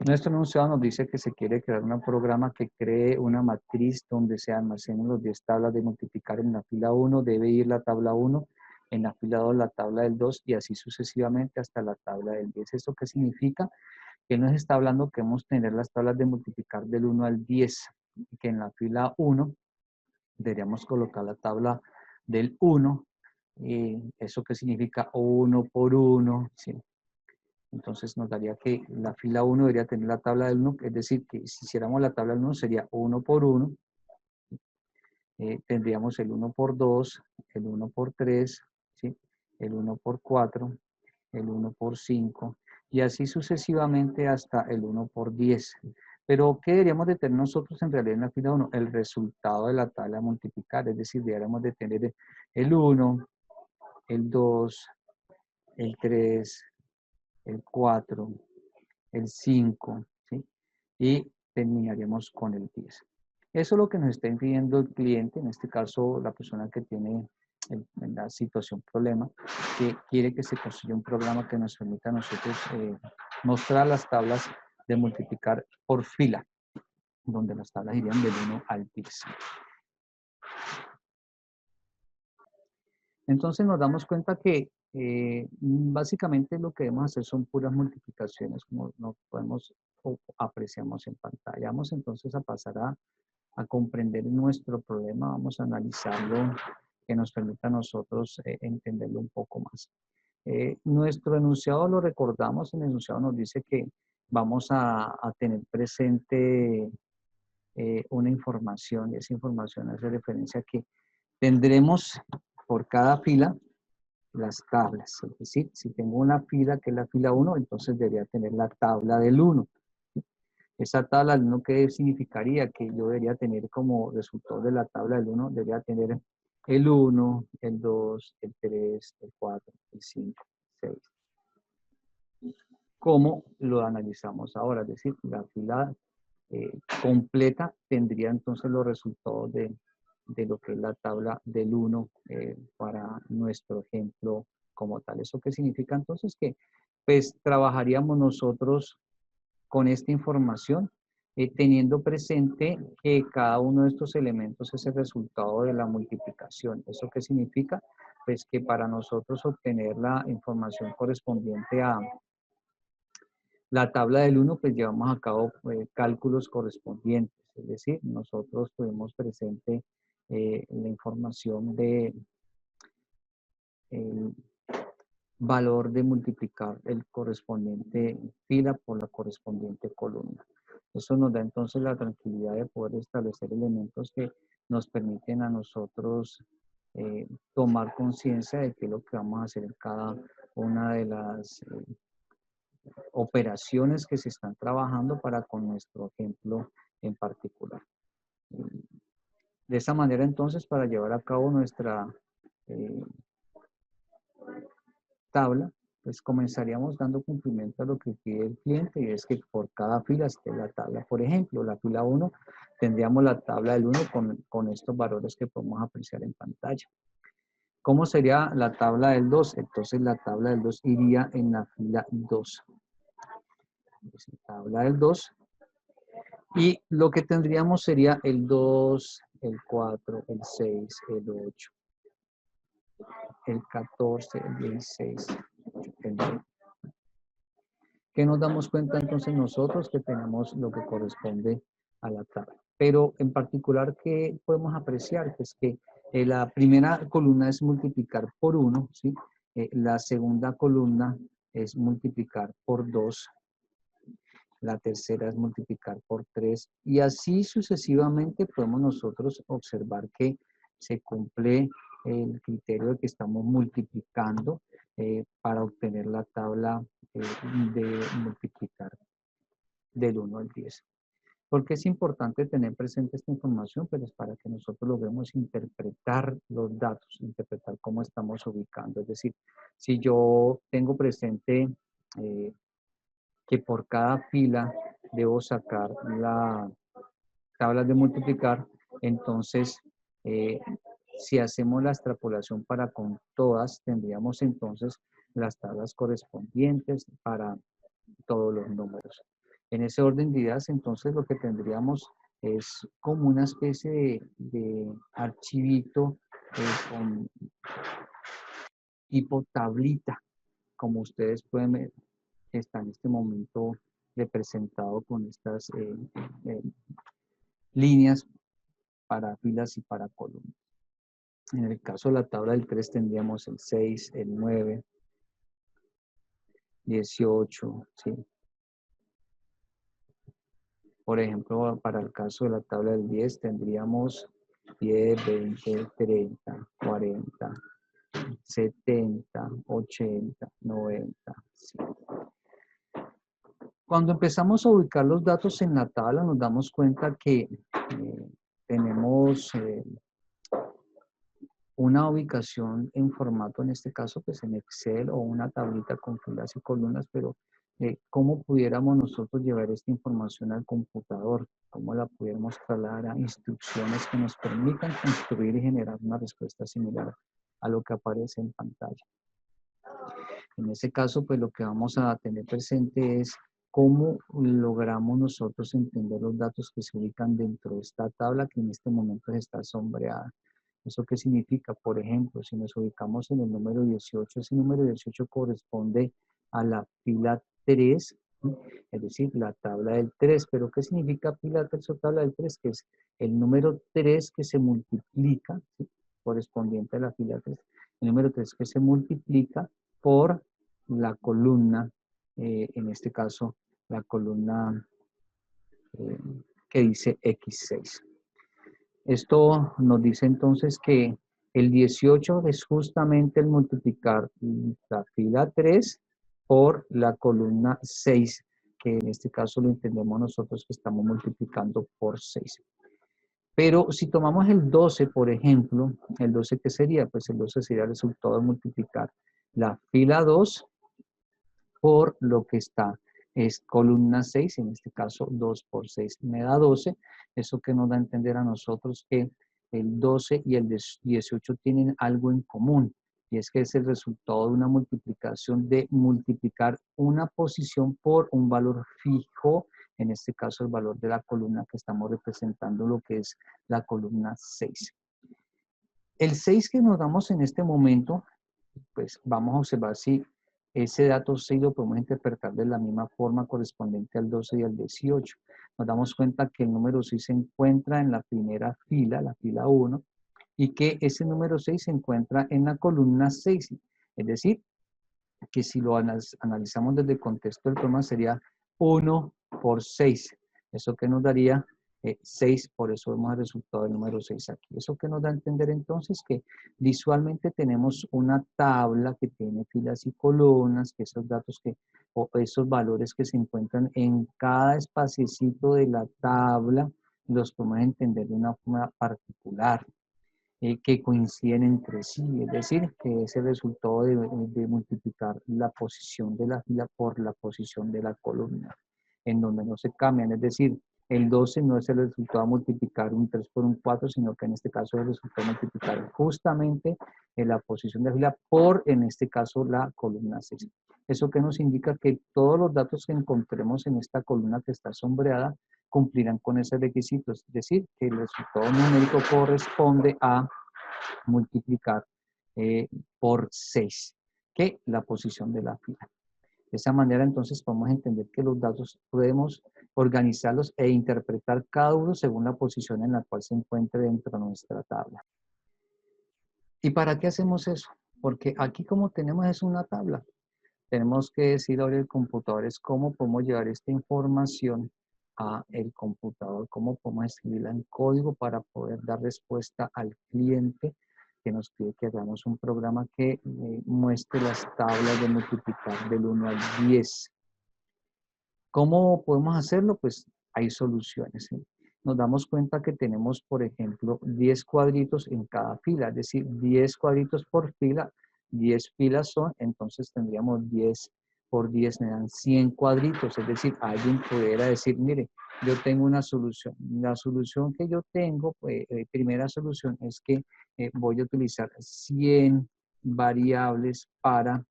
Nuestro enunciado nos dice que se quiere crear un programa que cree una matriz donde se almacenen los 10 tablas de multiplicar. En la fila 1 debe ir la tabla 1, en la fila 2 la tabla del 2 y así sucesivamente hasta la tabla del 10. ¿Esto qué significa? Que nos está hablando que debemos tener las tablas de multiplicar del 1 al 10, que en la fila 1 deberíamos colocar la tabla del 1. ¿Eso qué significa? 1 por 1, ¿sí? Entonces nos daría que la fila 1 debería tener la tabla del 1, es decir, que si hiciéramos la tabla del 1 sería 1 por 1, tendríamos el 1 por 2, el 1 por 3, ¿sí? El 1 por 4, el 1 por 5, y así sucesivamente hasta el 1 por 10. Pero, ¿qué deberíamos de tener nosotros en realidad en la fila 1? El resultado de la tabla a multiplicar, es decir, deberíamos de tener el 1, el 2, el 3, el 4, el 5, ¿sí? Y terminaríamos con el 10. Eso es lo que nos está pidiendo el cliente, en este caso la persona que tiene en la situación problema, que quiere que se construya un programa que nos permita a nosotros mostrar las tablas de multiplicar por fila, donde las tablas irían del 1 al 10. Entonces nos damos cuenta que básicamente lo que debemos hacer son puras multiplicaciones, como nos podemos o apreciamos en pantalla. Vamos entonces a pasar a comprender nuestro problema, vamos a analizarlo, que nos permita a nosotros entenderlo un poco más. Nuestro enunciado lo recordamos, el enunciado nos dice que vamos a tener presente una información, y esa información hace referencia a que tendremos por cada fila las tablas. Es decir, si tengo una fila que es la fila 1, entonces debería tener la tabla del 1. Esa tabla del 1, ¿qué significaría? Que yo debería tener como resultado de la tabla del 1, debería tener el 1, el 2, el 3, el 4, el 5, el 6. ¿Cómo lo analizamos ahora? Es decir, la fila completa tendría entonces los resultados de lo que es la tabla del 1 para nuestro ejemplo como tal. ¿Eso qué significa entonces? Que pues trabajaríamos nosotros con esta información teniendo presente que cada uno de estos elementos es el resultado de la multiplicación. ¿Eso qué significa? Pues que para nosotros obtener la información correspondiente a la tabla del 1, pues llevamos a cabo cálculos correspondientes, es decir, nosotros tuvimos presente la información de el valor de multiplicar el correspondiente fila por la correspondiente columna. Eso nos da entonces la tranquilidad de poder establecer elementos que nos permiten a nosotros tomar conciencia de qué es lo que vamos a hacer en cada una de las operaciones que se están trabajando para con nuestro ejemplo en particular. De esa manera, entonces, para llevar a cabo nuestra tabla, pues comenzaríamos dando cumplimiento a lo que pide el cliente, y es que por cada fila esté la tabla. Por ejemplo, la fila 1 tendríamos la tabla del 1 con estos valores que podemos apreciar en pantalla. ¿Cómo sería la tabla del 2? Entonces la tabla del 2 iría en la fila 2. Entonces, tabla del 2. Y lo que tendríamos sería el 2, el 4, el 6, el 8, el 14, el 16, el 20. ¿Qué nos damos cuenta entonces nosotros? Que tenemos lo que corresponde a la tabla. Pero en particular, ¿qué podemos apreciar? Pues que la primera columna es multiplicar por 1, ¿sí? La segunda columna es multiplicar por 2. La tercera es multiplicar por 3. Y así sucesivamente podemos nosotros observar que se cumple el criterio de que estamos multiplicando para obtener la tabla de multiplicar del 1 al 10. ¿Por qué es importante tener presente esta información? Pues para que nosotros logremos interpretar los datos, interpretar cómo estamos ubicando. Es decir, si yo tengo presente que por cada fila debo sacar la tabla de multiplicar, entonces si hacemos la extrapolación para con todas, tendríamos entonces las tablas correspondientes para todos los números. En ese orden de ideas, entonces lo que tendríamos es como una especie de archivito con tipo tablita, como ustedes pueden ver, que está en este momento representado con estas eh, líneas para filas y para columnas. En el caso de la tabla del 3 tendríamos el 6, el 9, 18, ¿sí? Por ejemplo, para el caso de la tabla del 10 tendríamos 10, 20, 30, 40, 70, 80, 90. ¿Sí? Cuando empezamos a ubicar los datos en la tabla nos damos cuenta que tenemos una ubicación en formato, en este caso, pues en Excel o una tablita con filas y columnas, pero ¿cómo pudiéramos nosotros llevar esta información al computador? ¿Cómo la pudiéramos trasladar a instrucciones que nos permitan construir y generar una respuesta similar a lo que aparece en pantalla? En ese caso, pues lo que vamos a tener presente es cómo logramos nosotros entender los datos que se ubican dentro de esta tabla que en este momento está sombreada. ¿Eso qué significa? Por ejemplo, si nos ubicamos en el número 18, ese número 18 corresponde a la fila 3, ¿sí? Es decir, la tabla del 3. ¿Pero qué significa fila 3 o tabla del 3? Que es el número 3 que se multiplica, ¿sí? Correspondiente a la fila 3. El número 3 que se multiplica por la columna, en este caso, la columna eh, que dice X6. Esto nos dice entonces que el 18 es justamente el multiplicar la fila 3 por la columna 6, que en este caso lo entendemos nosotros que estamos multiplicando por 6. Pero si tomamos el 12, por ejemplo, ¿el 12 qué sería? Pues el 12 sería el resultado de multiplicar la fila 2 por lo que está, es columna 6, en este caso 2 por 6 me da 12, eso que nos da a entender a nosotros que el 12 y el 18 tienen algo en común, y es que es el resultado de una multiplicación de multiplicar una posición por un valor fijo, en este caso el valor de la columna que estamos representando, lo que es la columna 6. El 6 que nos damos en este momento, pues vamos a observar si ese dato 6 lo podemos interpretar de la misma forma correspondiente al 12 y al 18. Nos damos cuenta que el número 6 se encuentra en la primera fila, la fila 1, y que ese número 6 se encuentra en la columna 6. Es decir, que si lo analizamos desde el contexto del problema sería 1 por 6. Eso que nos daría 6, por eso vemos el resultado del número 6 aquí. Eso que nos da a entender entonces que visualmente tenemos una tabla que tiene filas y columnas, que esos datos que, o esos valores que se encuentran en cada espaciecito de la tabla, los podemos entender de una forma particular. Que coinciden entre sí, es decir, que es el resultado de multiplicar la posición de la fila por la posición de la columna, en donde no se cambian, es decir, el 12 no es el resultado de multiplicar un 3 por un 4, sino que en este caso es el resultado de multiplicar justamente en la posición de la fila por, en este caso, la columna 6. Eso que nos indica que todos los datos que encontremos en esta columna que está sombreada cumplirán con ese requisito, es decir, que el resultado numérico corresponde a multiplicar por 6, que la posición de la fila. De esa manera, entonces, podemos entender que los datos podemos organizarlos e interpretar cada uno según la posición en la cual se encuentre dentro de nuestra tabla. ¿Y para qué hacemos eso? Porque aquí como tenemos es una tabla. Tenemos que decir ahora el computador es cómo podemos llevar esta información a el computador, cómo podemos escribirla en código para poder dar respuesta al cliente que nos pide que hagamos un programa que muestre las tablas de multiplicar del 1 al 10. ¿Cómo podemos hacerlo? Pues hay soluciones, ¿sí? Nos damos cuenta que tenemos, por ejemplo, 10 cuadritos en cada fila, es decir, 10 cuadritos por fila, 10 filas son, entonces tendríamos 10 por 10, me dan 100 cuadritos, es decir, alguien pudiera decir, mire, yo tengo una solución. La solución que yo tengo, pues, primera solución es que voy a utilizar 100 variables para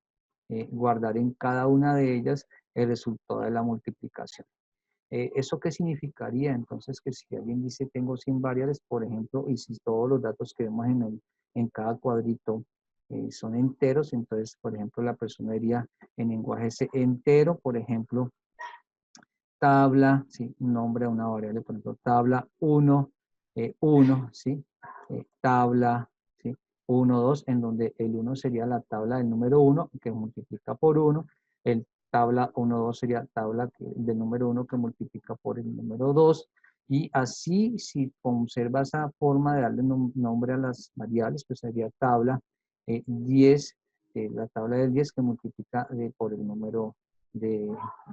guardar en cada una de ellas el resultado de la multiplicación. ¿Eso qué significaría? Entonces, que si alguien dice tengo 100 variables, por ejemplo, y si todos los datos que vemos en cada cuadrito son enteros, entonces, por ejemplo, la persona diría en lenguaje C entero, por ejemplo, tabla, ¿sí? Nombre a una variable, por ejemplo, tabla 1, 1, ¿sí? Tabla, ¿sí? 1, 2, en donde el 1 sería la tabla del número 1 que multiplica por 1, el tabla 1, 2 sería tabla del número 1 que multiplica por el número 2, y así, si conserva esa forma de darle nombre a las variables, pues sería tabla 10, la tabla del 10 que multiplica por el número de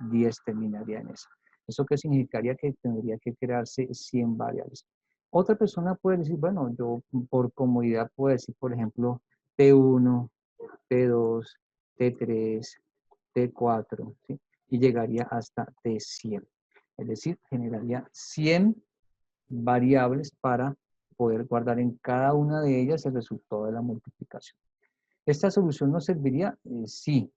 10 terminaría en eso. ¿Eso qué significaría? Que tendría que crearse 100 variables. Otra persona puede decir, bueno, yo por comodidad puedo decir, por ejemplo, T1, T2, T3, T4, ¿sí? Y llegaría hasta T100. Es decir, generaría 100 variables para poder guardar en cada una de ellas el resultado de la multiplicación. ¿Esta solución nos serviría? Sí,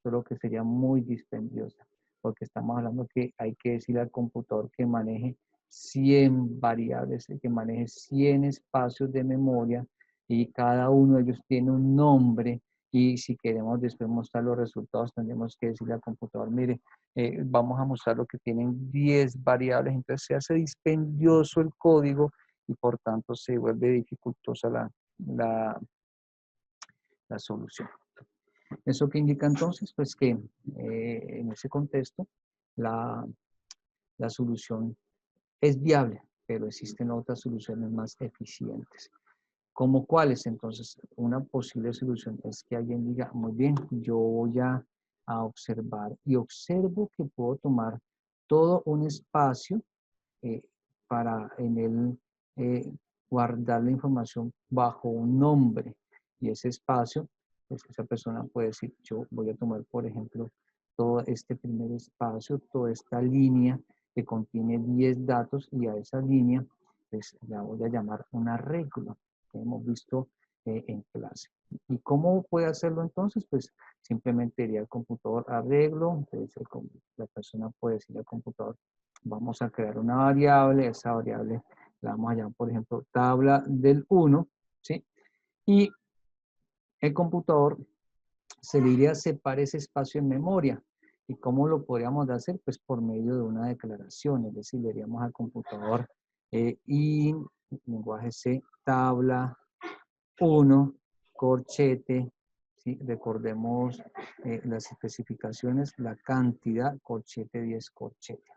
solo que sería muy dispendiosa, porque estamos hablando que hay que decirle al computador que maneje 100 variables, que maneje 100 espacios de memoria, y cada uno de ellos tiene un nombre, y si queremos después mostrar los resultados, tendremos que decirle al computador, mire, vamos a mostrar lo que tienen 10 variables, entonces se hace dispendioso el código y por tanto se vuelve dificultosa la solución. ¿Eso qué indica entonces? Pues que en ese contexto la, la solución es viable, pero existen otras soluciones más eficientes. ¿Cómo cuáles? Entonces, una posible solución es que alguien diga, muy bien, yo voy a observar y observo que puedo tomar todo un espacio eh, para en él guardar la información bajo un nombre, y ese espacio, pues esa persona puede decir, yo voy a tomar, por ejemplo, todo este primer espacio, toda esta línea que contiene 10 datos, y a esa línea pues la voy a llamar un arreglo que hemos visto en clase. ¿Y cómo puede hacerlo entonces? Pues simplemente iría al computador arreglo, entonces la persona puede decir al computador, vamos a crear una variable, esa variable la vamos a llamar, por ejemplo, tabla del 1, ¿sí? Y el computador se le iría a separar ese espacio en memoria. ¿Y cómo lo podríamos hacer? Pues por medio de una declaración, es decir, le diríamos al computador y lenguaje C, tabla 1, corchete, ¿sí? Recordemos las especificaciones, la cantidad, corchete 10, corchete.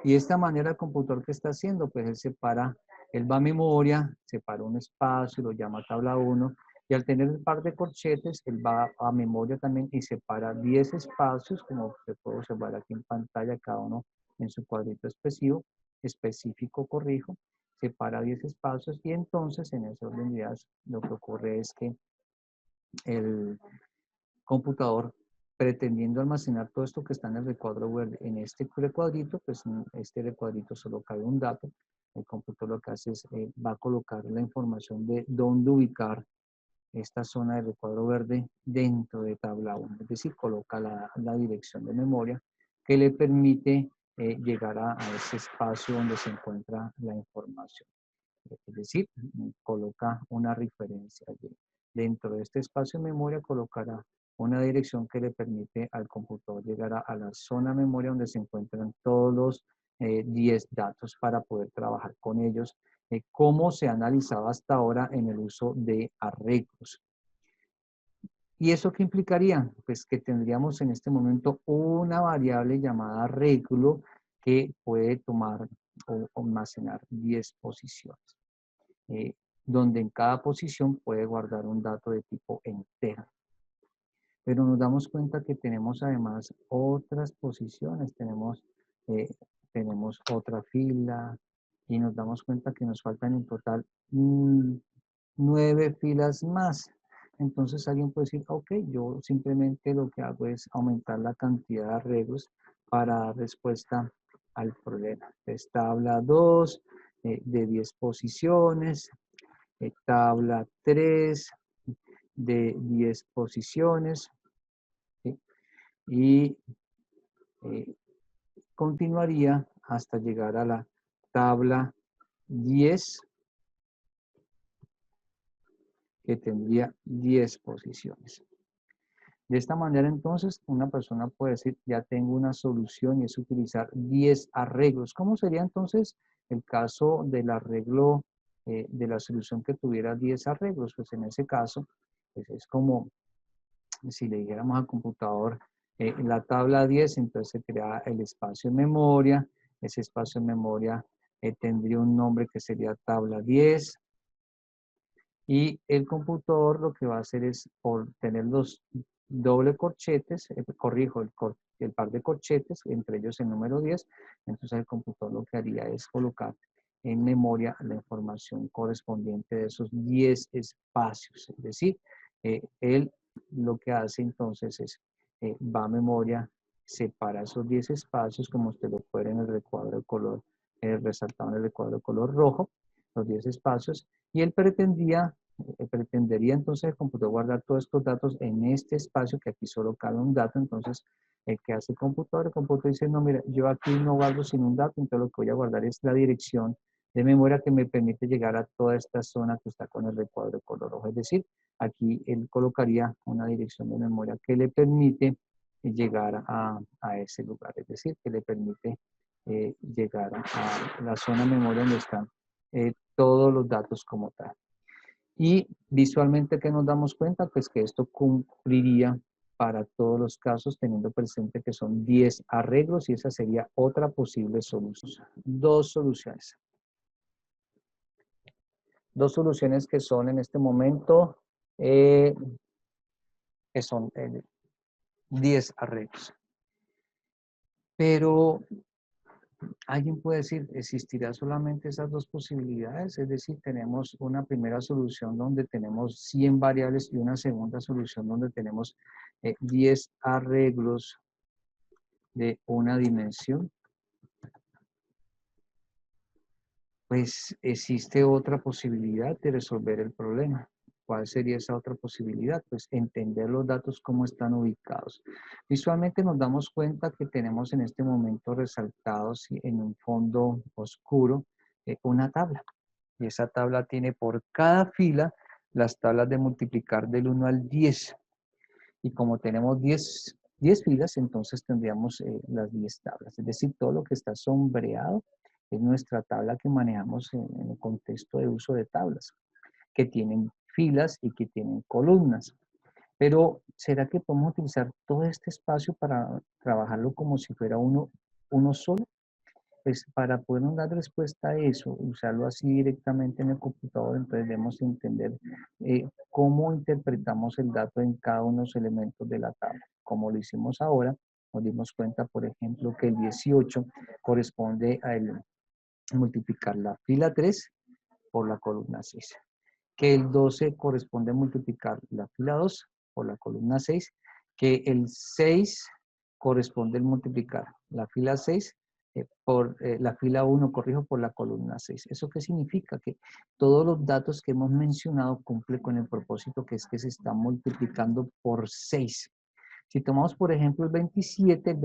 Y de esta manera el computador, ¿qué está haciendo? Pues él separa, él va a memoria, separa un espacio, lo llama tabla 1, y al tener un par de corchetes, él va a memoria también y separa 10 espacios, como se puede observar aquí en pantalla, cada uno en su cuadrito específico, corrijo, separa 10 espacios, y entonces en ese orden de ideas lo que ocurre es que el computador, pretendiendo almacenar todo esto que está en el recuadro verde en este recuadrito, pues en este recuadrito solo cabe un dato. El computador lo que hace es, va a colocar la información de dónde ubicar esta zona del recuadro verde dentro de tabla 1, es decir, coloca la dirección de memoria que le permite llegar a ese espacio donde se encuentra la información. Es decir, coloca una referencia allí. Dentro de este espacio de memoria colocará una dirección que le permite al computador llegar a la zona memoria donde se encuentran todos los 10 datos para poder trabajar con ellos, como se ha analizado hasta ahora en el uso de arreglos. ¿Y eso qué implicaría? Pues que tendríamos en este momento una variable llamada arreglo que puede tomar o almacenar 10 posiciones, eh, donde en cada posición puede guardar un dato de tipo entero. Pero nos damos cuenta que tenemos además otras posiciones, eh, tenemos otra fila, y nos damos cuenta que nos faltan en total 9 filas más. Entonces alguien puede decir, ok, yo simplemente lo que hago es aumentar la cantidad de arreglos para dar respuesta al problema. Entonces, tabla 2 de 10 posiciones, tabla 3 de 10 posiciones, ¿sí? Y continuaría hasta llegar a la tabla 10, que tendría 10 posiciones. De esta manera, entonces, una persona puede decir, ya tengo una solución y es utilizar 10 arreglos. ¿Cómo sería entonces el caso del arreglo de la solución que tuviera 10 arreglos? Pues en ese caso, pues es como si le dijéramos al computador la tabla 10, entonces se crea el espacio en memoria. Ese espacio en memoria tendría un nombre que sería tabla 10. Y el computador lo que va a hacer es, por tener los doble corchetes, corrijo, el par de corchetes, entre ellos el número 10, entonces el computador lo que haría es colocar en memoria la información correspondiente de esos 10 espacios. Es decir, él lo que hace entonces es, va a memoria, separa esos 10 espacios, como usted lo puede ver en el recuadro de color, resaltado en el recuadro de color rojo, los 10 espacios, y él pretendería entonces el computador guardar todos estos datos en este espacio, que aquí solo cabe un dato. Entonces, ¿qué hace el computador dice, no, mira, yo aquí no guardo sin un dato, entonces lo que voy a guardar es la dirección de memoria que me permite llegar a toda esta zona que está con el recuadro de color rojo. Es decir, aquí él colocaría una dirección de memoria que le permite llegar a ese lugar, es decir, que le permite llegar a la zona de memoria donde están todos los datos como tal. Y visualmente, ¿qué nos damos cuenta? Pues que esto cumpliría para todos los casos, teniendo presente que son 10 arreglos, y esa sería otra posible solución. Dos soluciones. Dos soluciones que son en este momento, que son 10 arreglos. Pero alguien puede decir, ¿existirá solamente esas dos posibilidades? Es decir, tenemos una primera solución donde tenemos 100 variables y una segunda solución donde tenemos 10 arreglos de una dimensión. Pues existe otra posibilidad de resolver el problema. ¿Cuál sería esa otra posibilidad? Pues entender los datos cómo están ubicados. Visualmente nos damos cuenta que tenemos en este momento resaltados en un fondo oscuro una tabla. Y esa tabla tiene por cada fila las tablas de multiplicar del 1 al 10. Y como tenemos 10 filas, entonces tendríamos las 10 tablas. Es decir, todo lo que está sombreado es nuestra tabla que manejamos en el contexto de uso de tablas, que tienen filas y que tienen columnas. Pero, ¿será que podemos utilizar todo este espacio para trabajarlo como si fuera uno solo? Pues para poder dar respuesta a eso, usarlo así directamente en el computador, entonces debemos entender cómo interpretamos el dato en cada uno de los elementos de la tabla. Como lo hicimos ahora, nos dimos cuenta, por ejemplo, que el 18 corresponde a multiplicar la fila 3 por la columna 6. Que el 12 corresponde a multiplicar la fila 2 por la columna 6. Que el 6 corresponde a multiplicar la fila 6 por la fila 1, corrijo, por la columna 6. ¿Eso qué significa? Que todos los datos que hemos mencionado cumplen con el propósito, que es que se está multiplicando por 6. Si tomamos, por ejemplo, el 27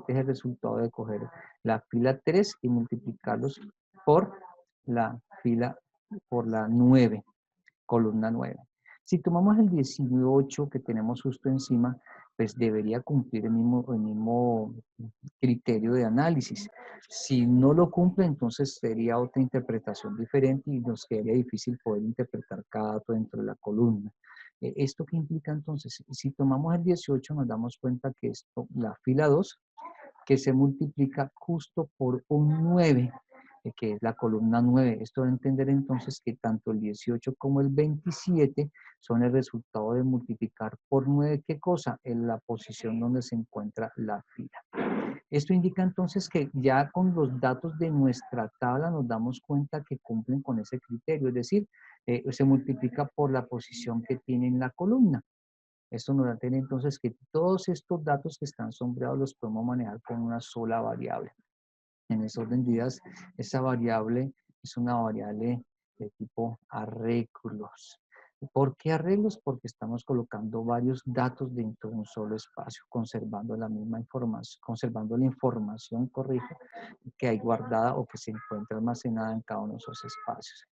es el resultado de coger la fila 3 y multiplicarlos por la fila, por la 9, columna 9. Si tomamos el 18 que tenemos justo encima, pues debería cumplir el mismo criterio de análisis. Si no lo cumple, entonces sería otra interpretación diferente y nos quedaría difícil poder interpretar cada dato dentro de la columna. ¿Esto qué implica entonces? Si tomamos el 18, nos damos cuenta que esto, la fila 2, que se multiplica justo por un 9, que es la columna 9. Esto va a entender entonces que tanto el 18 como el 27 son el resultado de multiplicar por 9, ¿qué cosa? En la posición donde se encuentra la fila. Esto indica entonces que ya con los datos de nuestra tabla nos damos cuenta que cumplen con ese criterio, es decir, se multiplica por la posición que tiene en la columna. Esto nos da a entender entonces que todos estos datos que están sombreados los podemos manejar con una sola variable. En ese orden de ideas, esa variable es una variable de tipo arreglos. ¿Por qué arreglos? Porque estamos colocando varios datos dentro de un solo espacio, conservando la misma información, conservando la información, corrijo, que hay guardada o que se encuentra almacenada en cada uno de esos espacios.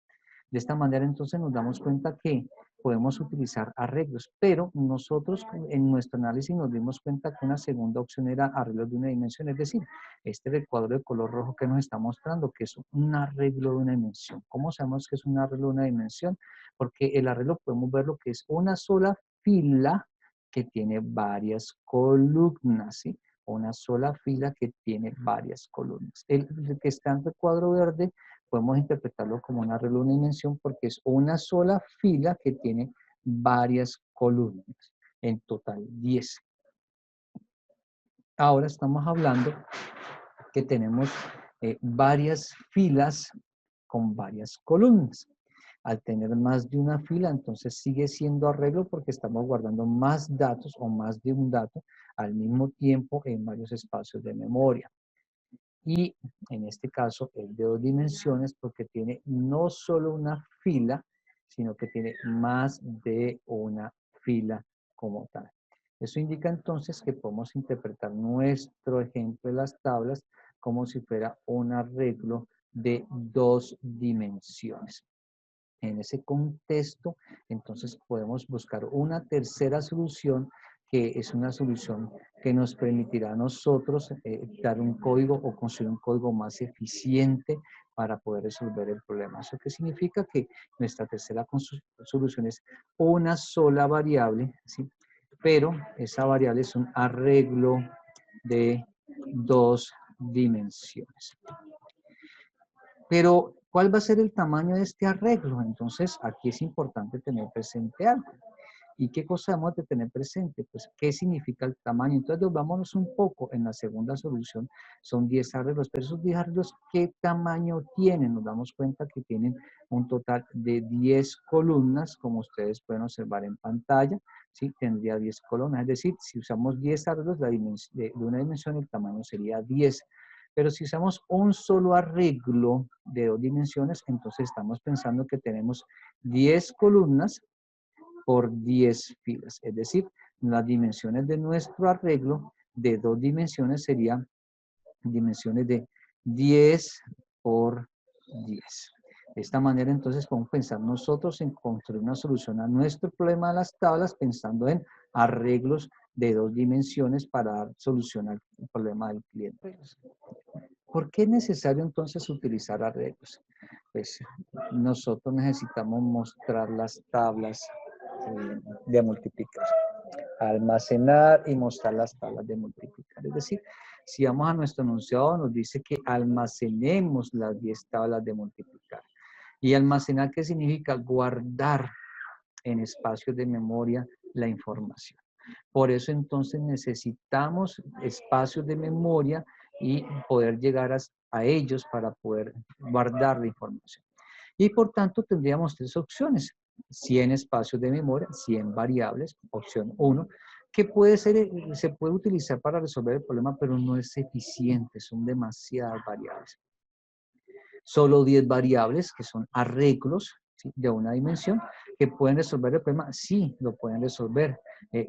De esta manera, entonces, nos damos cuenta que podemos utilizar arreglos, pero nosotros en nuestro análisis nos dimos cuenta que una segunda opción era arreglos de una dimensión, es decir, este recuadro de color rojo que nos está mostrando que es un arreglo de una dimensión. ¿Cómo sabemos que es un arreglo de una dimensión? Porque el arreglo podemos ver lo que es una sola fila que tiene varias columnas, ¿sí? Una sola fila que tiene varias columnas. El que está en el recuadro verde podemos interpretarlo como un arreglo de una dimensión porque es una sola fila que tiene varias columnas, en total 10. Ahora estamos hablando que tenemos varias filas con varias columnas. Al tener más de una fila, entonces sigue siendo arreglo porque estamos guardando más datos o más de un dato al mismo tiempo en varios espacios de memoria. Y en este caso es de 2 dimensiones porque tiene no solo una fila, sino que tiene más de una fila como tal. Eso indica entonces que podemos interpretar nuestro ejemplo de las tablas como si fuera un arreglo de 2 dimensiones. En ese contexto, entonces podemos buscar una tercera solución que es una solución que nos permitirá a nosotros dar un código o construir un código más eficiente para poder resolver el problema. ¿Eso qué significa? Que nuestra tercera solución es una sola variable, ¿sí? Pero esa variable es un arreglo de 2 dimensiones. Pero, ¿cuál va a ser el tamaño de este arreglo? Entonces, aquí es importante tener presente algo. ¿Y qué cosa debemos de tener presente? Pues, ¿qué significa el tamaño? Entonces, vámonos un poco en la segunda solución. Son 10 arreglos, pero esos 10 arreglos, ¿qué tamaño tienen? Nos damos cuenta que tienen un total de 10 columnas, como ustedes pueden observar en pantalla. ¿Sí? Tendría 10 columnas. Es decir, si usamos 10 arreglos de una dimensión, el tamaño sería 10. Pero si usamos un solo arreglo de 2 dimensiones, entonces estamos pensando que tenemos 10 columnas por 10 filas. Es decir, las dimensiones de nuestro arreglo de 2 dimensiones serían dimensiones de 10 por 10. De esta manera, entonces, podemos pensar nosotros en construir una solución a nuestro problema de las tablas pensando en arreglos de 2 dimensiones para dar solución al problema del cliente. ¿Por qué es necesario entonces utilizar arreglos? Pues nosotros necesitamos mostrar las tablas de multiplicar, almacenar y mostrar las tablas de multiplicar. Es decir, si vamos a nuestro enunciado nos dice que almacenemos las 10 tablas de multiplicar. ¿Y almacenar qué significa? Guardar en espacios de memoria la información. Por eso entonces necesitamos espacios de memoria y poder llegar a ellos para poder guardar la información. Y por tanto tendríamos 3 opciones. 100 espacios de memoria, 100 variables, opción 1, que se puede utilizar para resolver el problema, pero no es eficiente, son demasiadas variables. Solo 10 variables, que son arreglos, ¿sí?, de una dimensión, que pueden resolver el problema. Sí, lo pueden resolver.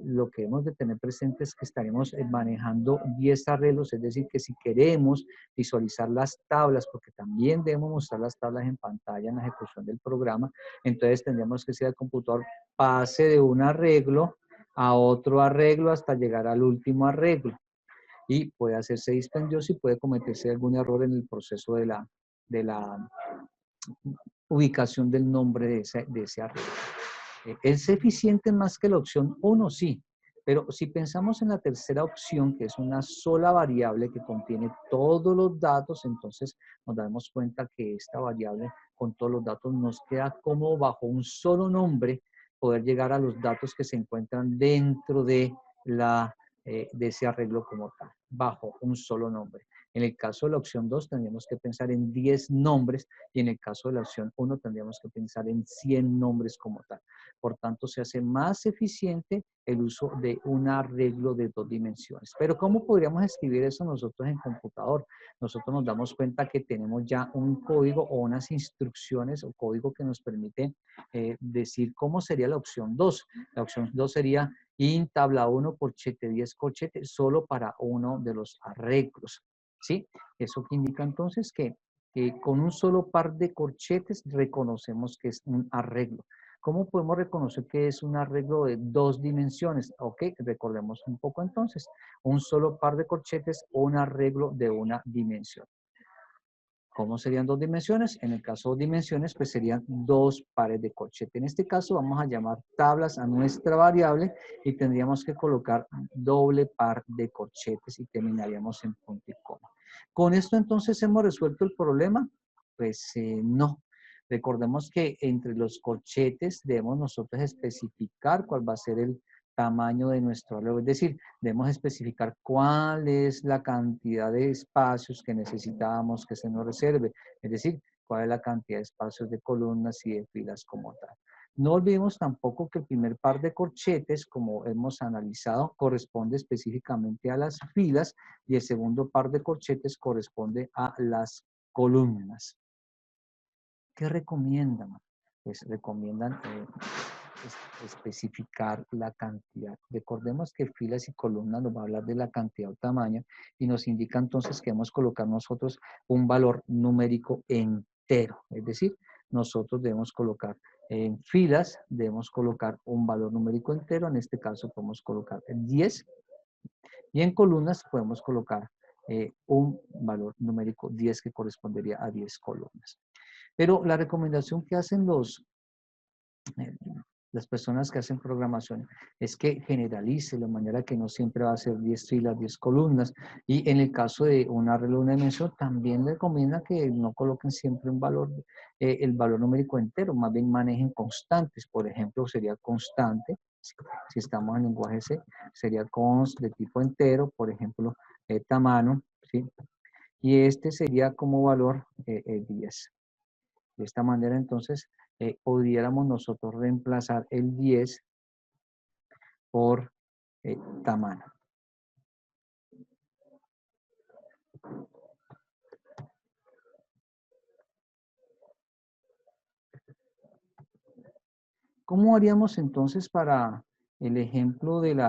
Lo que hemos de tener presente es que estaremos manejando 10 arreglos, es decir, que si queremos visualizar las tablas, porque también debemos mostrar las tablas en pantalla en la ejecución del programa, entonces tendríamos que si el computador pase de un arreglo a otro arreglo hasta llegar al último arreglo. Y puede hacerse dispendioso y puede cometerse algún error en el proceso de la ubicación del nombre de ese arreglo. ¿Es eficiente más que la opción 1? Sí, pero si pensamos en la tercera opción, que es una sola variable que contiene todos los datos, entonces nos damos cuenta que esta variable con todos los datos nos queda como bajo un solo nombre poder llegar a los datos que se encuentran dentro de ese arreglo como tal, bajo un solo nombre. En el caso de la opción 2 tendríamos que pensar en 10 nombres y en el caso de la opción 1 tendríamos que pensar en 100 nombres como tal. Por tanto, se hace más eficiente el uso de un arreglo de 2 dimensiones. Pero ¿cómo podríamos escribir eso nosotros en computador? Nosotros nos damos cuenta que tenemos ya un código o unas instrucciones o código que nos permite decir cómo sería la opción 2. La opción 2 sería int tabla 1 corchete 10 corchete solo para uno de los arreglos. ¿Sí? Eso que indica entonces que con un solo par de corchetes reconocemos que es un arreglo. ¿Cómo podemos reconocer que es un arreglo de 2 dimensiones? Ok, recordemos un poco entonces. Un solo par de corchetes o un arreglo de una dimensión. ¿Cómo serían 2 dimensiones? En el caso de 2 dimensiones, pues serían 2 pares de corchete. En este caso vamos a llamar tablas a nuestra variable y tendríamos que colocar doble par de corchetes y terminaríamos en punto y coma. ¿Con esto entonces hemos resuelto el problema? Pues no. Recordemos que entre los corchetes debemos nosotros especificar cuál va a ser el tamaño de nuestro arreglo. Es decir, debemos especificar cuál es la cantidad de espacios que necesitamos que se nos reserve. Es decir, cuál es la cantidad de espacios de columnas y de filas como tal. No olvidemos tampoco que el primer par de corchetes, como hemos analizado, corresponde específicamente a las filas y el segundo par de corchetes corresponde a las columnas. ¿Qué recomiendan? Pues recomiendan especificar la cantidad. Recordemos que filas y columnas nos va a hablar de la cantidad o tamaño y nos indica entonces que debemos colocar nosotros un valor numérico entero. Es decir, nosotros debemos colocar en filas, debemos colocar un valor numérico entero. En este caso podemos colocar 10 y en columnas podemos colocar un valor numérico 10 que correspondería a 10 columnas. Pero la recomendación que hacen las personas que hacen programación es que generalice de manera que no siempre va a ser 10 filas, 10 columnas. Y en el caso de un arreglo de una dimensión, también recomienda que no coloquen siempre un valor, el valor numérico entero, más bien manejen constantes. Por ejemplo, sería constante, si estamos en lenguaje C, sería const de tipo entero, por ejemplo, tamaño, ¿sí? Y este sería como valor 10. De esta manera, entonces, pudiéramos nosotros reemplazar el 10 por tamaño. ¿Cómo haríamos entonces para el ejemplo del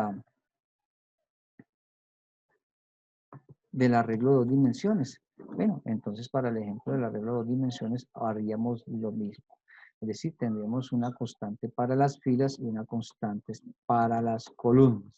arreglo de 2 dimensiones? Bueno, entonces para el ejemplo del arreglo de 2 dimensiones haríamos lo mismo. Es decir, tendríamos una constante para las filas y una constante para las columnas.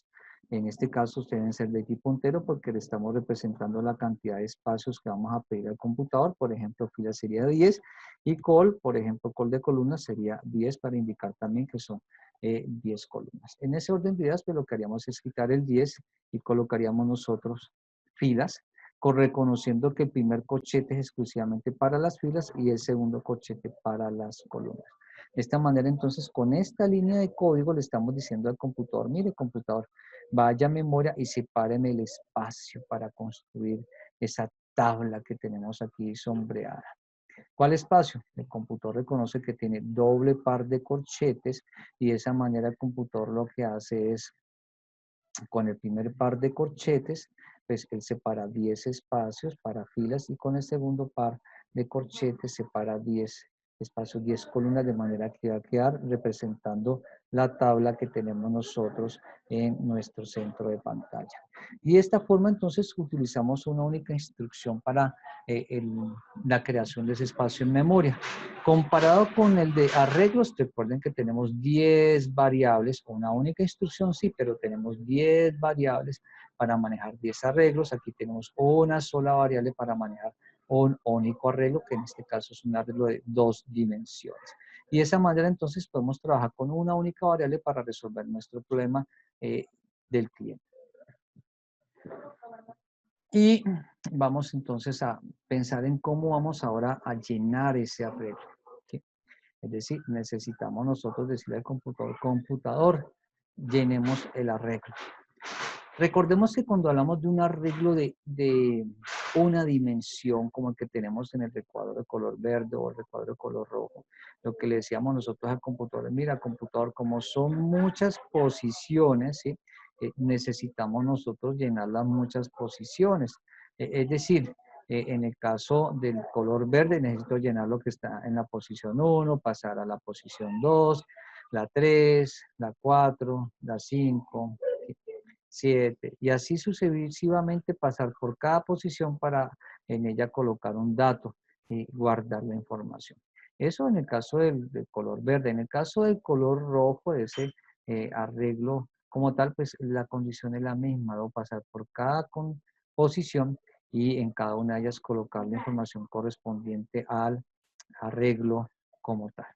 En este caso deben ser de tipo entero porque le estamos representando la cantidad de espacios que vamos a pedir al computador. Por ejemplo, fila sería 10 y col, por ejemplo, col de columnas sería 10 para indicar también que son 10 columnas. En ese orden de ideas, pues lo que haríamos es quitar el 10 y colocaríamos nosotros filas, reconociendo que el primer corchete es exclusivamente para las filas y el segundo corchete para las columnas. De esta manera, entonces, con esta línea de código le estamos diciendo al computador, mire, computador, vaya a memoria y sepáreme el espacio para construir esa tabla que tenemos aquí sombreada. ¿Cuál espacio? El computador reconoce que tiene doble par de corchetes y de esa manera el computador lo que hace es, con el primer par de corchetes, pues él separa 10 espacios para filas y con el segundo par de corchetes separa 10 espacios, 10 columnas, de manera que va a quedar representando la tabla que tenemos nosotros en nuestro centro de pantalla. Y de esta forma entonces utilizamos una única instrucción para la creación de ese espacio en memoria. Comparado con el de arreglos, recuerden que tenemos 10 variables, una única instrucción sí, pero tenemos 10 variables para manejar 10 arreglos. Aquí tenemos una sola variable para manejar un único arreglo, que en este caso es un arreglo de 2 dimensiones. Y de esa manera entonces podemos trabajar con una única variable para resolver nuestro problema del cliente. Y vamos entonces a pensar en cómo vamos ahora a llenar ese arreglo. ¿Sí? Es decir, necesitamos nosotros decirle al computador, llenemos el arreglo. Recordemos que cuando hablamos de un arreglo de una dimensión como el que tenemos en el recuadro de color verde o el recuadro de color rojo. Lo que le decíamos nosotros al computador, mira, computador, como son muchas posiciones, ¿sí? Necesitamos nosotros llenar las muchas posiciones. Es decir, en el caso del color verde, necesito llenar lo que está en la posición 1, pasar a la posición 2, la 3, la 4, la 5, 7, y así sucesivamente pasar por cada posición para en ella colocar un dato y guardar la información. Eso en el caso del color verde. En el caso del color rojo, ese arreglo como tal, pues la condición es la misma, debo pasar por cada posición y en cada una de ellas colocar la información correspondiente al arreglo como tal.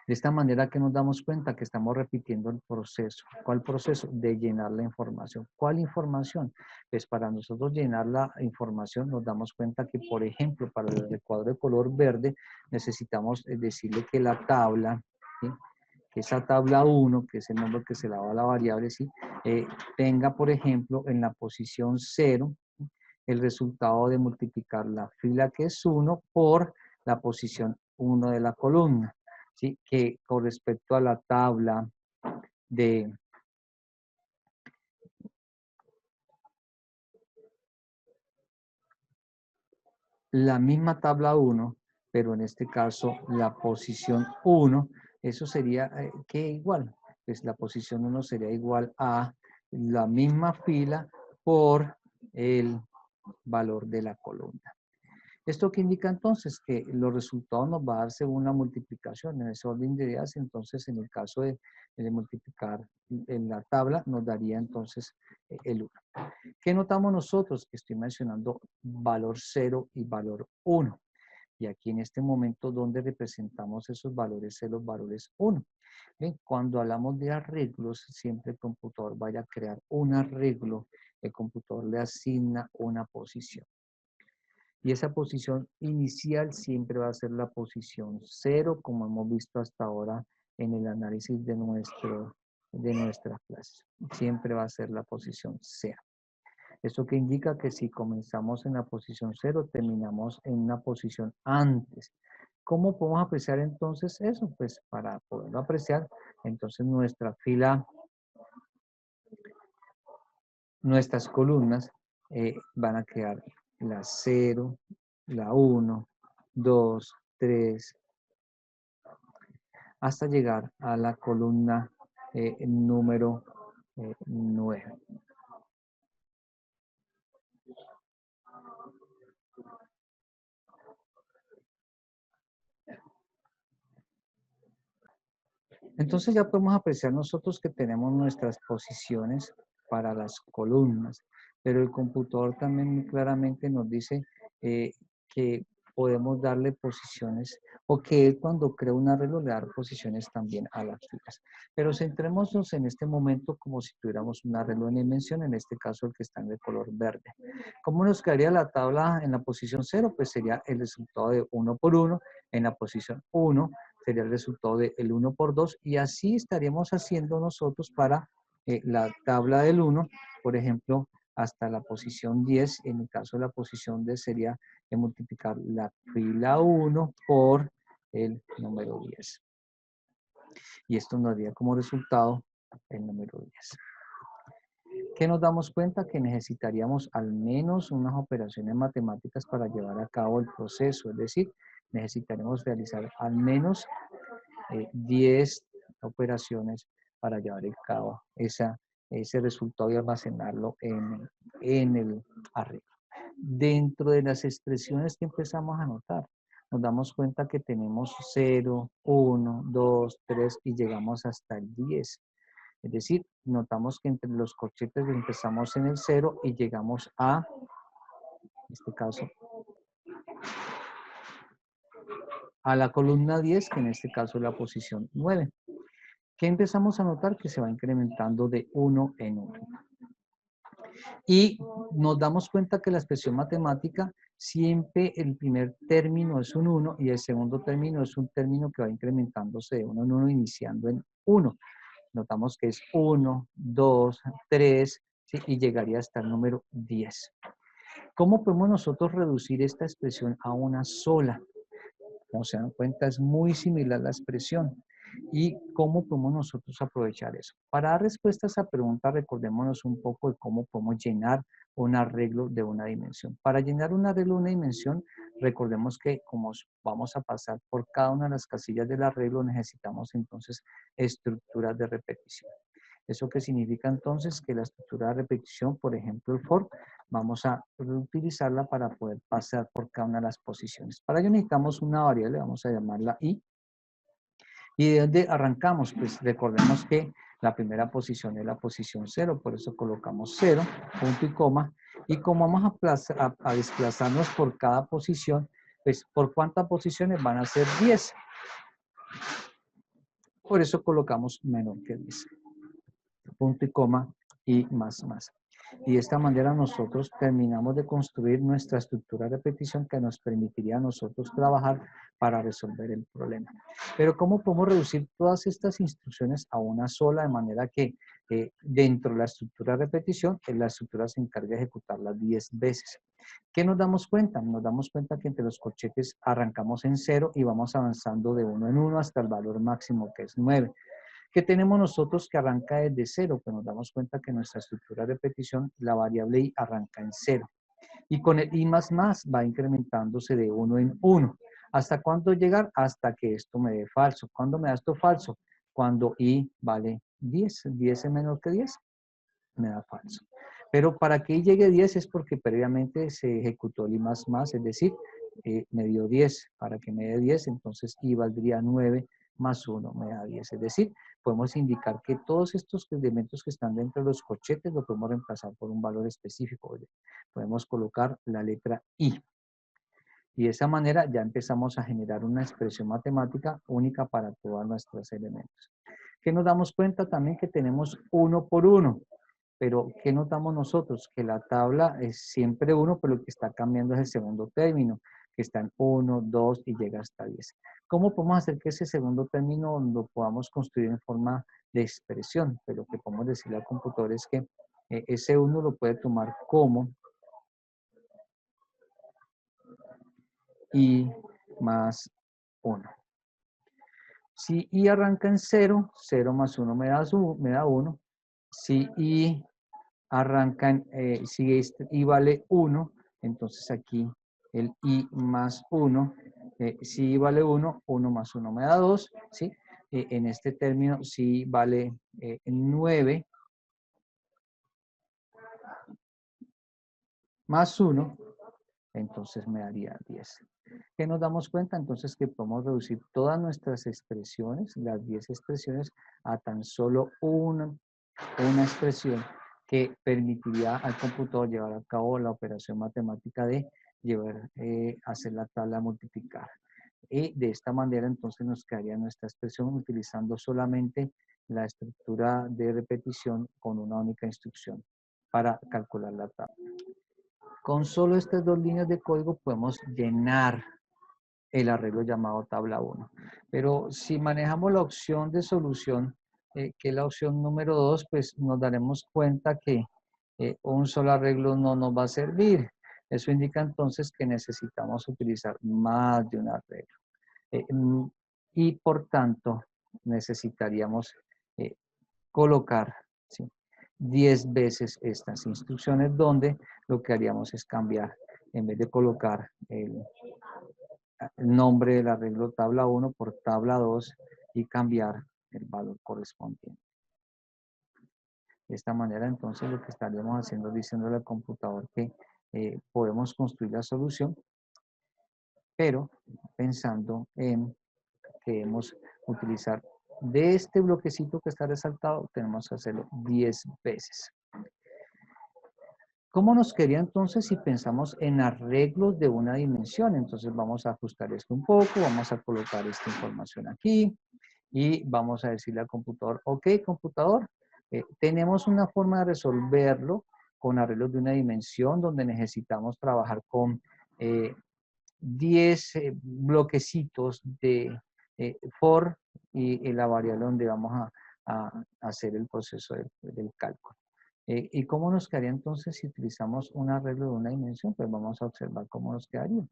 De esta manera que nos damos cuenta que estamos repitiendo el proceso. ¿Cuál proceso? De llenar la información. ¿Cuál información? Pues para nosotros llenar la información nos damos cuenta que, por ejemplo, para el recuadro de color verde necesitamos decirle que la tabla, ¿sí? Que esa tabla 1, que es el nombre que se le da a la variable, ¿sí? Tenga, por ejemplo, en la posición 0, el resultado de multiplicar la fila que es 1 por la posición 1 de la columna, ¿sí? Que con respecto a la tabla de la misma tabla 1, pero en este caso la posición 1, eso sería que igual, pues la posición 1 sería igual a la misma fila por el valor de la columna. ¿Esto qué indica entonces? Que los resultados nos va a dar según la multiplicación en ese orden de ideas. Entonces, en el caso de multiplicar en la tabla, nos daría entonces el 1. ¿Qué notamos nosotros? Que estoy mencionando valor 0 y valor 1. Y aquí en este momento, ¿dónde representamos esos valores 0, valores 1? ¿Ven? Cuando hablamos de arreglos, siempre el computador vaya a crear un arreglo, el computador le asigna una posición. Y esa posición inicial siempre va a ser la posición 0, como hemos visto hasta ahora en el análisis de nuestra clase. Siempre va a ser la posición 0. Esto que indica que si comenzamos en la posición 0, terminamos en una posición antes. ¿Cómo podemos apreciar entonces eso? Pues para poderlo apreciar, entonces nuestras columnas van a quedar la 0, la 1, 2, 3, hasta llegar a la columna número 9. Entonces ya podemos apreciar nosotros que tenemos nuestras posiciones para las columnas, pero el computador también muy claramente nos dice que podemos darle posiciones o que él cuando crea un arreglo le da posiciones también a las filas. Pero centrémonos en este momento como si tuviéramos un arreglo en dimensión, en este caso el que está en el color verde. ¿Cómo nos quedaría la tabla en la posición 0? Pues sería el resultado de 1 por 1, en la posición 1 sería el resultado del 1 por 2 y así estaríamos haciendo nosotros para la tabla del 1, por ejemplo, hasta la posición 10. En el caso de la posición 10 sería multiplicar la fila 1 por el número 10. Y esto nos daría como resultado el número 10. ¿Qué nos damos cuenta? Que necesitaríamos al menos unas operaciones matemáticas para llevar a cabo el proceso, es decir, necesitaremos realizar al menos 10 operaciones para llevar a cabo ese resultado y almacenarlo en el arreglo. Dentro de las expresiones que empezamos a notar, nos damos cuenta que tenemos 0, 1, 2, 3 y llegamos hasta el 10. Es decir, notamos que entre los corchetes empezamos en el 0 y llegamos a, en este caso, a la columna 10, que en este caso es la posición 9. ¿Qué empezamos a notar? Que se va incrementando de 1 en 1. Y nos damos cuenta que la expresión matemática siempre el primer término es un 1 y el segundo término es un término que va incrementándose de 1 en 1, iniciando en 1. Notamos que es 1, 2, 3, ¿sí? Y llegaría hasta el número 10. ¿Cómo podemos nosotros reducir esta expresión a una sola? Como se dan cuenta, es muy similar la expresión. ¿Y cómo podemos nosotros aprovechar eso? Para dar respuesta a esa pregunta, recordémonos un poco de cómo podemos llenar un arreglo de una dimensión. Para llenar un arreglo de una dimensión, recordemos que como vamos a pasar por cada una de las casillas del arreglo, necesitamos entonces estructuras de repetición. ¿Eso qué significa entonces? Que la estructura de repetición, por ejemplo, el for, vamos a utilizarla para poder pasar por cada una de las posiciones. Para ello necesitamos una variable, vamos a llamarla i. ¿Y de dónde arrancamos? Pues recordemos que la primera posición es la posición 0, por eso colocamos 0, punto y coma. Y como vamos a desplazarnos por cada posición, pues ¿por cuántas posiciones van a ser 10? Por eso colocamos menor que 10. Punto y coma y más. Y de esta manera nosotros terminamos de construir nuestra estructura de repetición que nos permitiría a nosotros trabajar para resolver el problema. Pero ¿cómo podemos reducir todas estas instrucciones a una sola de manera que dentro de la estructura de repetición, la estructura se encarga de ejecutarla 10 veces? ¿Qué nos damos cuenta? Nos damos cuenta que entre los corchetes arrancamos en 0 y vamos avanzando de 1 en 1 hasta el valor máximo que es 9. ¿Qué tenemos nosotros que arranca desde 0? Pues nos damos cuenta que nuestra estructura de repetición, la variable i arranca en 0. Y con el i más va incrementándose de 1 en 1. ¿Hasta cuándo llegar? Hasta que esto me dé falso. ¿Cuándo me da esto falso? Cuando i vale 10. 10 es menor que 10, me da falso. Pero para que i llegue a 10 es porque previamente se ejecutó el i más, es decir, me dio 10. Para que me dé 10, entonces i valdría 9 más 1 me da 10. Es decir, podemos indicar que todos estos elementos que están dentro de los corchetes lo podemos reemplazar por un valor específico. Podemos colocar la letra I. Y de esa manera ya empezamos a generar una expresión matemática única para todos nuestros elementos. ¿Qué nos damos cuenta? También que tenemos 1 por 1. Pero ¿qué notamos nosotros? Que la tabla es siempre 1, pero lo que está cambiando es el segundo término, que está en 1, 2 y llega hasta 10. ¿Cómo podemos hacer que ese segundo término lo podamos construir en forma de expresión? Pues lo que podemos decirle al computador es que ese 1 lo puede tomar como i más 1. Si i arranca en 0, 0 más 1 me da 1. Si i arranca en, si i vale 1, entonces aquí el i más 1, si i vale 1, 1 más 1 me da 2, ¿sí? En este término, si vale 9 más 1, entonces me daría 10. ¿Qué nos damos cuenta? Entonces que podemos reducir todas nuestras expresiones, las 10 expresiones, a tan solo una expresión que permitiría al computador llevar a cabo la operación matemática de hacer la tabla multiplicar. Y de esta manera entonces nos quedaría nuestra expresión utilizando solamente la estructura de repetición con una única instrucción para calcular la tabla. Con solo estas dos líneas de código podemos llenar el arreglo llamado tabla 1. Pero si manejamos la opción de solución, que es la opción número 2, pues nos daremos cuenta que un solo arreglo no nos va a servir. Eso indica entonces que necesitamos utilizar más de un arreglo. Y por tanto, necesitaríamos colocar, ¿sí?, 10 veces estas instrucciones, donde lo que haríamos es cambiar, en vez de colocar el nombre del arreglo tabla 1 por tabla 2 y cambiar el valor correspondiente. De esta manera, entonces, lo que estaríamos haciendo es diciéndole al computador que podemos construir la solución, pero pensando en que debemos utilizar de este bloquecito que está resaltado, tenemos que hacerlo 10 veces. ¿Cómo nos quedaría entonces si pensamos en arreglos de una dimensión? Entonces vamos a ajustar esto un poco, vamos a colocar esta información aquí y vamos a decirle al computador, ok, computador, tenemos una forma de resolverlo con arreglos de una dimensión donde necesitamos trabajar con 10 bloquecitos de for y la variable donde vamos a hacer el proceso del cálculo. ¿Y cómo nos quedaría entonces si utilizamos un arreglo de una dimensión? Pues vamos a observar cómo nos quedaría.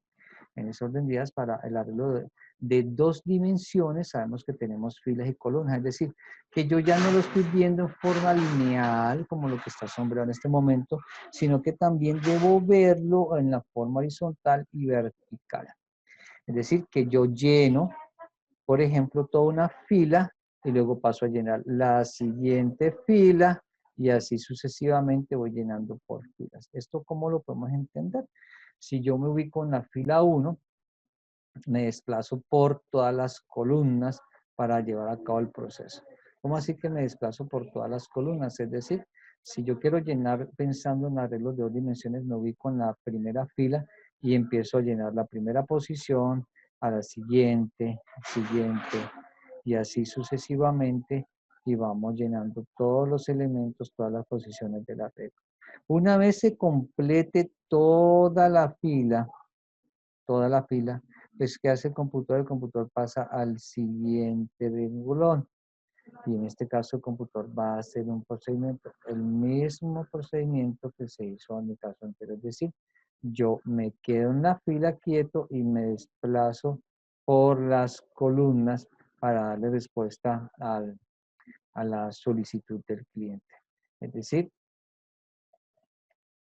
En ese orden de ideas, para el arreglo de dos dimensiones, sabemos que tenemos filas y columnas, es decir, que yo ya no lo estoy viendo en forma lineal, como lo que está sombreado en este momento, sino que también debo verlo en la forma horizontal y vertical. Es decir, que yo lleno, por ejemplo, toda una fila y luego paso a llenar la siguiente fila y así sucesivamente voy llenando por filas. ¿Esto cómo lo podemos entender? Si yo me ubico en la fila 1, me desplazo por todas las columnas para llevar a cabo el proceso. ¿Cómo así que me desplazo por todas las columnas? Es decir, si yo quiero llenar pensando en arreglos de dos dimensiones, me ubico en la primera fila y empiezo a llenar la primera posición, a la siguiente, siguiente, y así sucesivamente, y vamos llenando todos los elementos, todas las posiciones del arreglo. Una vez se complete toda la fila, pues ¿qué hace el computador? El computador pasa al siguiente renglón. Y en este caso el computador va a hacer un procedimiento, el mismo procedimiento que se hizo en mi caso anterior. Es decir, yo me quedo en la fila quieto y me desplazo por las columnas para darle respuesta a la solicitud del cliente. Es decir,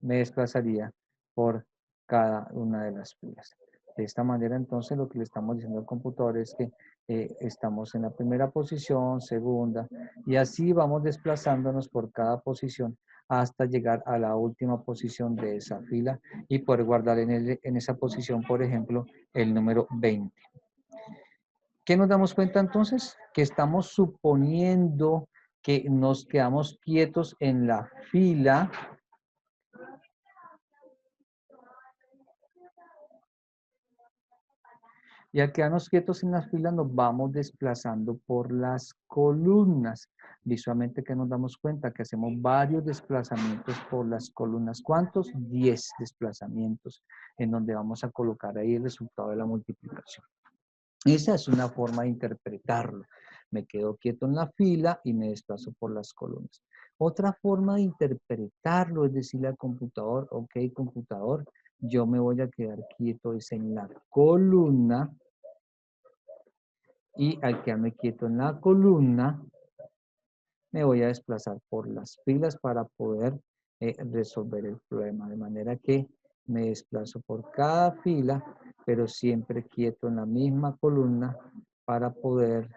me desplazaría por cada una de las filas. De esta manera, entonces, lo que le estamos diciendo al computador es que estamos en la primera posición, segunda, y así vamos desplazándonos por cada posición hasta llegar a la última posición de esa fila y poder guardar en esa posición, por ejemplo, el número 20. ¿Qué nos damos cuenta entonces? Que estamos suponiendo que nos quedamos quietos en la fila y al quedarnos quietos en las filas nos vamos desplazando por las columnas. Visualmente que nos damos cuenta que hacemos varios desplazamientos por las columnas. ¿Cuántos? 10 desplazamientos en donde vamos a colocar ahí el resultado de la multiplicación. Esa es una forma de interpretarlo. Me quedo quieto en la fila y me desplazo por las columnas. Otra forma de interpretarlo es decirle al computador, ok, computador, yo me voy a quedar quieto es en la columna y al quedarme quieto en la columna, me voy a desplazar por las filas para poder resolver el problema. De manera que me desplazo por cada fila, pero siempre quieto en la misma columna para poder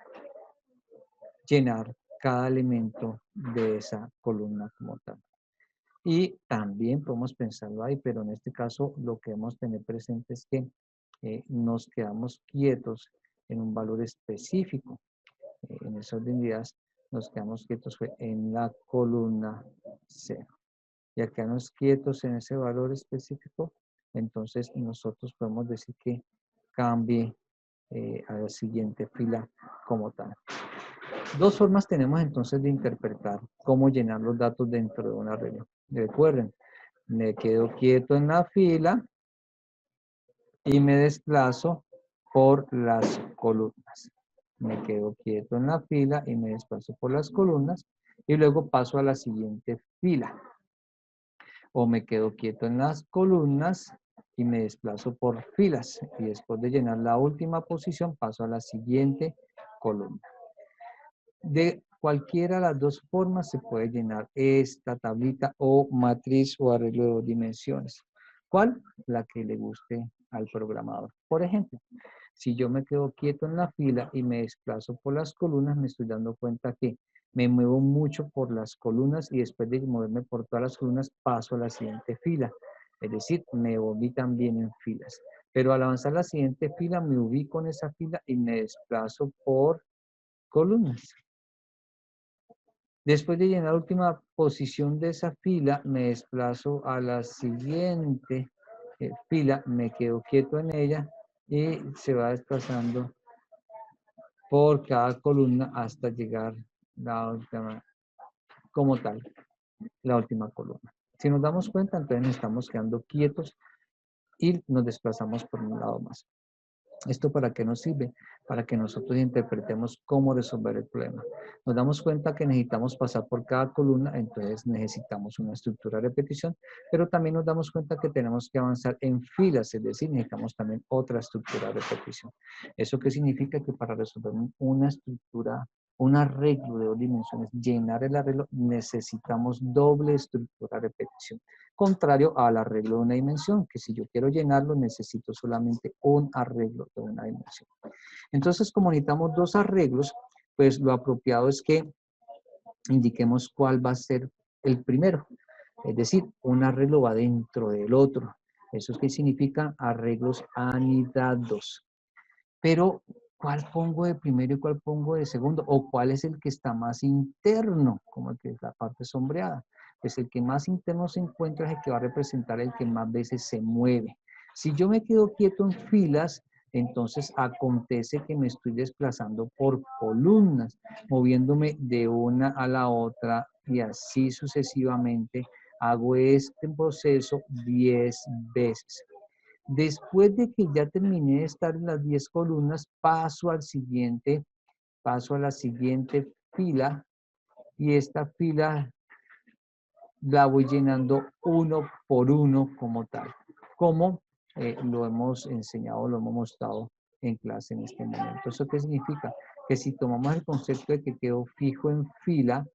llenar cada elemento de esa columna como tal. Y también podemos pensarlo ahí, pero en este caso lo que debemos tener presente es que nos quedamos quietos en un valor específico. En ese orden de ideas nos quedamos quietos en la columna 0. Y al quedarnos quietos en ese valor específico, entonces nosotros podemos decir que cambie a la siguiente fila como tal. Dos formas tenemos entonces de interpretar cómo llenar los datos dentro de un arreglo. Recuerden, me quedo quieto en la fila y me desplazo por las columnas. Me quedo quieto en la fila y me desplazo por las columnas y luego paso a la siguiente fila. O me quedo quieto en las columnas y me desplazo por filas y después de llenar la última posición paso a la siguiente columna. De cualquiera de las dos formas se puede llenar esta tablita o matriz o arreglo de dos dimensiones. ¿Cuál? La que le guste al programador. Por ejemplo, si yo me quedo quieto en la fila y me desplazo por las columnas, me estoy dando cuenta que me muevo mucho por las columnas y después de moverme por todas las columnas paso a la siguiente fila. Es decir, me volví también en filas. Pero al avanzar a la siguiente fila, me ubico en esa fila y me desplazo por columnas. Después de llenar la última posición de esa fila, me desplazo a la siguiente fila, me quedo quieto en ella y se va desplazando por cada columna hasta llegar la última, como tal, la última columna. Si nos damos cuenta, entonces nos estamos quedando quietos y nos desplazamos por un lado más. ¿Esto para qué nos sirve? Para que nosotros interpretemos cómo resolver el problema. Nos damos cuenta que necesitamos pasar por cada columna, entonces necesitamos una estructura de repetición, pero también nos damos cuenta que tenemos que avanzar en filas, es decir, necesitamos también otra estructura de repetición. ¿Eso qué significa? Que para resolver una estructura, un arreglo de 2 dimensiones, llenar el arreglo, necesitamos doble estructura de repetición. Contrario al arreglo de una dimensión, que si yo quiero llenarlo, necesito solamente un arreglo de una dimensión. Entonces, como necesitamos 2 arreglos, pues lo apropiado es que indiquemos cuál va a ser el primero. Es decir, un arreglo va dentro del otro. ¿Eso es qué significa? Arreglos anidados. Pero, ¿cuál pongo de primero y cuál pongo de segundo? ¿O cuál es el que está más interno? Como el que es la parte sombreada. Pues el que más interno se encuentra es el que va a representar el que más veces se mueve. Si yo me quedo quieto en filas, entonces acontece que me estoy desplazando por columnas, moviéndome de una a la otra y así sucesivamente. Hago este proceso 10 veces. Después de que ya terminé de estar en las 10 columnas, paso a la siguiente fila y esta fila la voy llenando uno por uno como tal, como lo hemos enseñado, lo hemos mostrado en clase en este momento. ¿Eso qué significa? Que si tomamos el concepto de que quedo fijo en fila,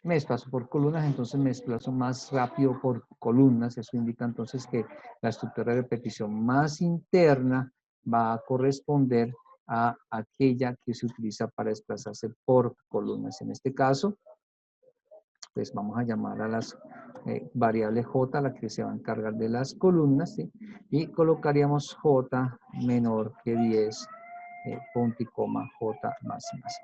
me desplazo por columnas, entonces me desplazo más rápido por columnas. Eso indica entonces que la estructura de repetición más interna va a corresponder a aquella que se utiliza para desplazarse por columnas. En este caso, pues vamos a llamar a las variables j, la que se va a encargar de las columnas, ¿sí? Y colocaríamos j menor que 10, punto y coma, j más más.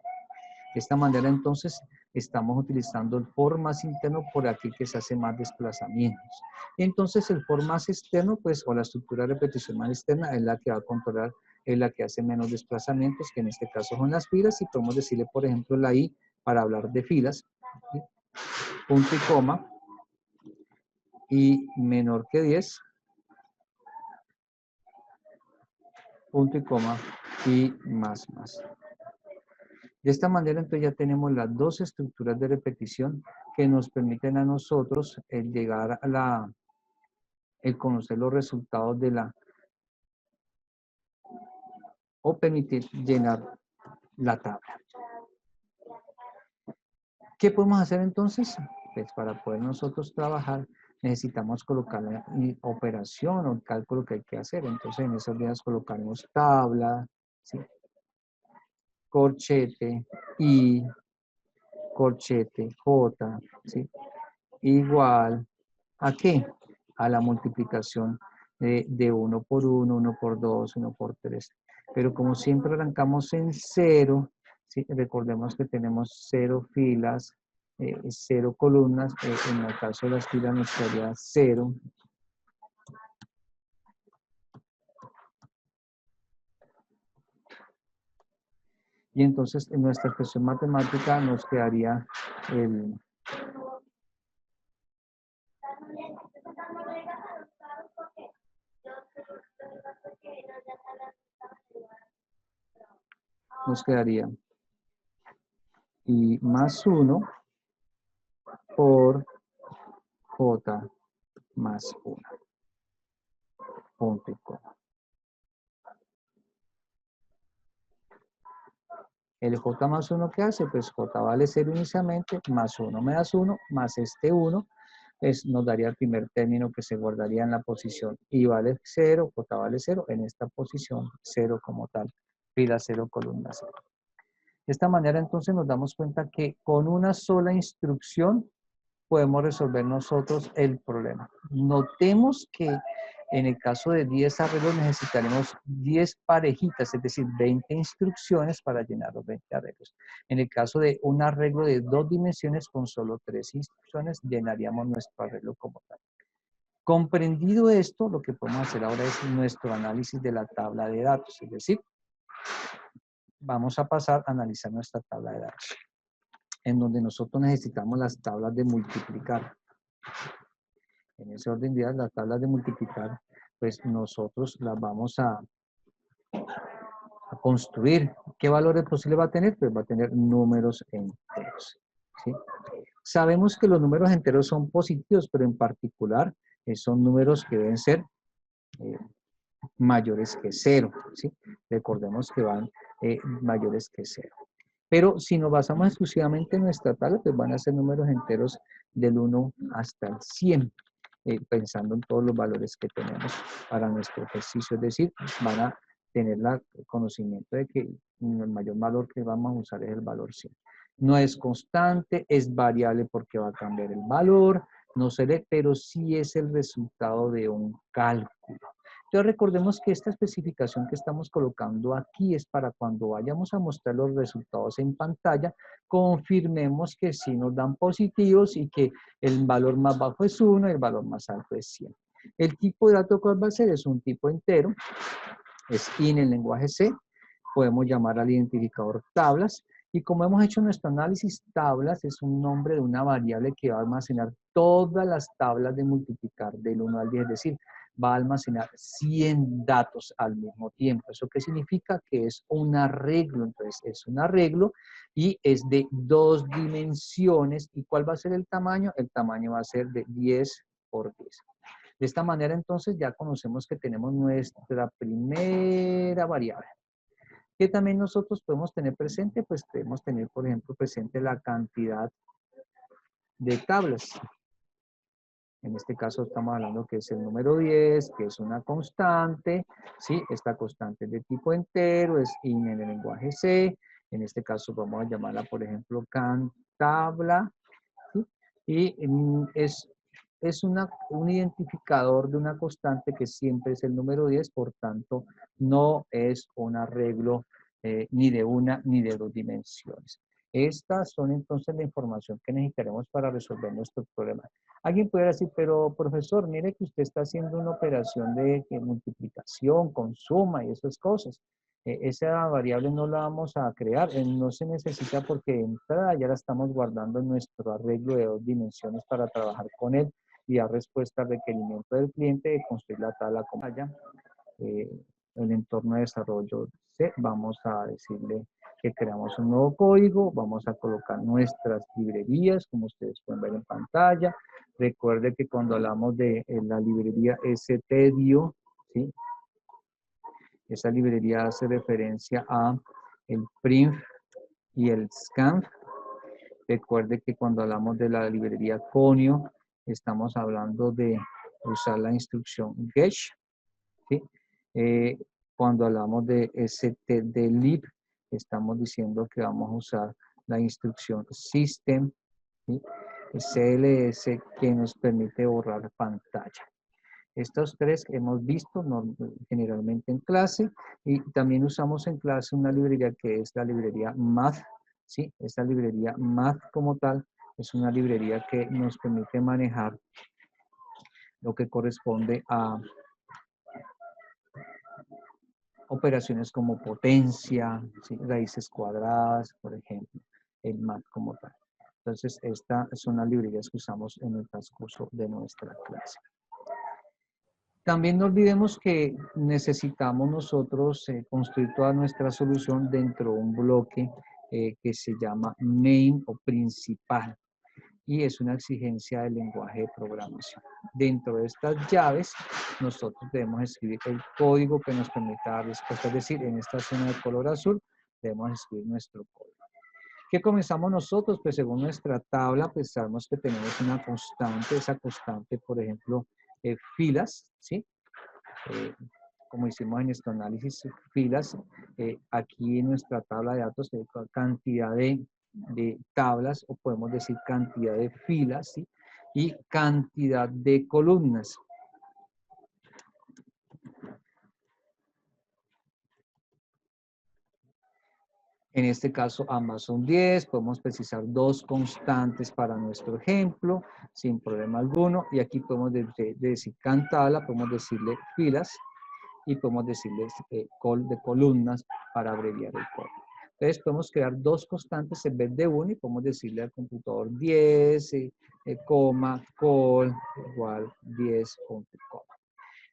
De esta manera, entonces, estamos utilizando el for más interno por aquí que se hace más desplazamientos. Entonces, el for más externo, pues, o la estructura de repetición más externa es la que va a controlar, es la que hace menos desplazamientos, que en este caso son las filas, y podemos decirle, por ejemplo, la i para hablar de filas, ¿sí? Punto y coma, y menor que 10, punto y coma, y más más. De esta manera, entonces, ya tenemos las 2 estructuras de repetición que nos permiten a nosotros llegar a el conocer los resultados de o permitir llenar la tabla. ¿Qué podemos hacer entonces? Pues para poder nosotros trabajar necesitamos colocar la operación o el cálculo que hay que hacer. Entonces en esos días colocaremos tabla, ¿sí? Corchete, I, corchete, J, ¿sí? Igual, ¿a qué? A la multiplicación de 1 por 1, 1 por 2, 1 por 3. Pero como siempre arrancamos en 0, ¿sí? Recordemos que tenemos 0 filas, 0 columnas, en el caso de las filas nos quedaría 0. Y entonces en nuestra expresión matemática nos quedaría el... Nos quedaría I más 1 por J más 1. Punto y coma. El J más 1, ¿qué hace? Pues J vale 0 inicialmente, más 1 me das 1, más este 1, pues nos daría el primer término que se guardaría en la posición I vale 0, J vale 0, en esta posición 0 como tal, fila 0, columna 0. De esta manera entonces nos damos cuenta que con una sola instrucción podemos resolver nosotros el problema. Notemos que en el caso de 10 arreglos necesitaremos 10 parejitas, es decir, 20 instrucciones para llenar los 20 arreglos. En el caso de un arreglo de 2 dimensiones con solo 3 instrucciones, llenaríamos nuestro arreglo como tal. Comprendido esto, lo que podemos hacer ahora es nuestro análisis de la tabla de datos, es decir, vamos a pasar a analizar nuestra tabla de datos, en donde nosotros necesitamos las tablas de multiplicar. en ese orden de ideas, las tablas de multiplicar, pues nosotros las vamos a construir. ¿Qué valores posibles va a tener? Pues va a tener números enteros, ¿sí? Sabemos que los números enteros son positivos, pero en particular son números que deben ser eh, mayores que 0, ¿sí? Recordemos que van mayores que 0. Pero si nos basamos exclusivamente en nuestra tabla, pues van a ser números enteros del 1 hasta el 100, pensando en todos los valores que tenemos para nuestro ejercicio. Es decir, van a tener el conocimiento de que el mayor valor que vamos a usar es el valor 100. No es constante, es variable porque va a cambiar el valor, no se lee, pero sí es el resultado de un cálculo. Entonces recordemos que esta especificación que estamos colocando aquí es para cuando vayamos a mostrar los resultados en pantalla, confirmemos que sí nos dan positivos y que el valor más bajo es 1 y el valor más alto es 100. El tipo de dato que va a ser es un tipo entero, es in el lenguaje C, podemos llamar al identificador tablas, y como hemos hecho nuestro análisis, tablas es un nombre de una variable que va a almacenar todas las tablas de multiplicar del 1 al 10, es decir, va a almacenar 100 datos al mismo tiempo. ¿Eso qué significa? Que es un arreglo, entonces es un arreglo y es de 2 dimensiones. ¿Y cuál va a ser el tamaño? El tamaño va a ser de 10 por 10. De esta manera, entonces, ya conocemos que tenemos nuestra primera variable. ¿Qué también nosotros podemos tener presente? Pues podemos tener, por ejemplo, presente la cantidad de tablas. En este caso estamos hablando que es el número 10, que es una constante, ¿sí? Esta constante es de tipo entero, es in en el lenguaje C. En este caso vamos a llamarla, por ejemplo, tabla, ¿sí? Y es un identificador de una constante que siempre es el número 10, por tanto, no es un arreglo ni de una ni de dos dimensiones. Estas son entonces la información que necesitaremos para resolver nuestro problema. Alguien puede decir, pero profesor, mire que usted está haciendo una operación de multiplicación con suma y esas cosas. Esa variable no la vamos a crear, no se necesita porque de entrada ya la estamos guardando en nuestro arreglo de dos dimensiones para trabajar con él y dar respuesta al requerimiento del cliente de construir la tabla como haya. El entorno de desarrollo C, vamos a decirle que creamos un nuevo código, vamos a colocar nuestras librerías, como ustedes pueden ver en pantalla. Recuerde que cuando hablamos de la librería stdio, ¿sí? Esa librería hace referencia a el print y el scan. Recuerde que cuando hablamos de la librería conio, estamos hablando de usar la instrucción get, ¿sí? Cuando hablamos de stdlib, estamos diciendo que vamos a usar la instrucción system, ¿sí? cls, que nos permite borrar pantalla. Estos tres hemos visto generalmente en clase y también usamos en clase una librería que es la librería math, ¿sí? Esta librería math como tal es una librería que nos permite manejar lo que corresponde a operaciones como potencia, ¿sí? Raíces cuadradas, por ejemplo, el math como tal. Entonces, estas son las librerías que usamos en el transcurso de nuestra clase. También no olvidemos que necesitamos nosotros construir toda nuestra solución dentro de un bloque que se llama main o principal y es una exigencia del lenguaje de programación. Dentro de estas llaves nosotros debemos escribir el código que nos permita dar respuesta, es decir, en esta zona de color azul debemos escribir nuestro código. ¿Qué comenzamos nosotros? Pues según nuestra tabla, pues sabemos que tenemos una constante, esa constante, por ejemplo, filas, ¿sí? Como hicimos en nuestro análisis filas, aquí en nuestra tabla de datos hay cantidad de tablas, o podemos decir cantidad de filas, ¿sí? Y cantidad de columnas. En este caso, ambas son 10. Podemos precisar dos constantes para nuestro ejemplo, sin problema alguno. Y aquí podemos decir tabla, podemos decirle filas y podemos decirles call de columnas para abreviar el código. Entonces podemos crear dos constantes en vez de una y podemos decirle al computador 10, coma, col, igual 10, punto, coma.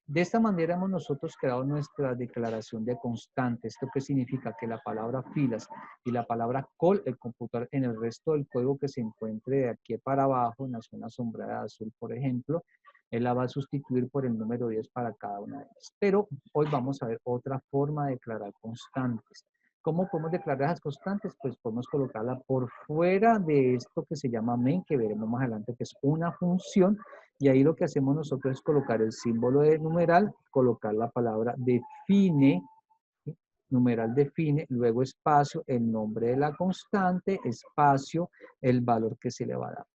De esta manera hemos nosotros creado nuestra declaración de constante. ¿Esto qué significa? Que la palabra filas y la palabra col, el computador en el resto del código que se encuentre de aquí para abajo, en la zona sombreada azul, por ejemplo, él la va a sustituir por el número 10 para cada una de ellas. Pero hoy vamos a ver otra forma de declarar constantes. ¿Cómo podemos declarar esas constantes? Pues podemos colocarla por fuera de esto que se llama main, que veremos más adelante, que es una función. Y ahí lo que hacemos nosotros es colocar el símbolo de numeral, colocar la palabra define, ¿sí? Numeral define, luego espacio, el nombre de la constante, espacio, el valor que se le va a dar.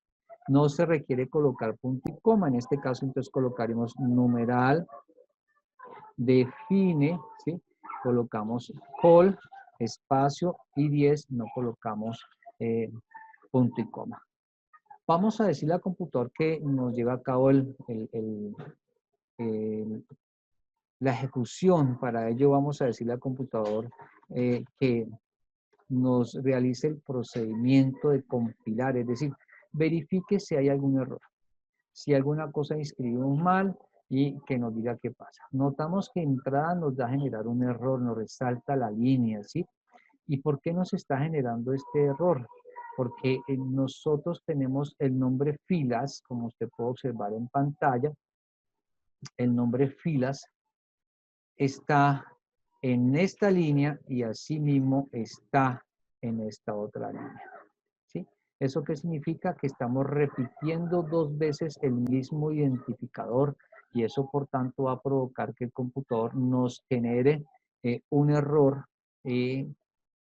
No se requiere colocar punto y coma, en este caso entonces colocaremos numeral define, ¿sí? Colocamos col, espacio y 10, no colocamos punto y coma. Vamos a decirle al computador que nos lleve a cabo la ejecución. Para ello vamos a decirle al computador que nos realice el procedimiento de compilar, es decir, verifique si hay algún error, si alguna cosa inscribimos mal y que nos diga qué pasa. Notamos que entrada nos da a generar un error, nos resalta la línea, ¿sí? ¿Y por qué nos está generando este error? Porque nosotros tenemos el nombre filas, como usted puede observar en pantalla, el nombre filas está en esta línea y asimismo está en esta otra línea, ¿sí? ¿Eso qué significa? Que estamos repitiendo dos veces el mismo identificador y eso por tanto va a provocar que el computador nos genere un error y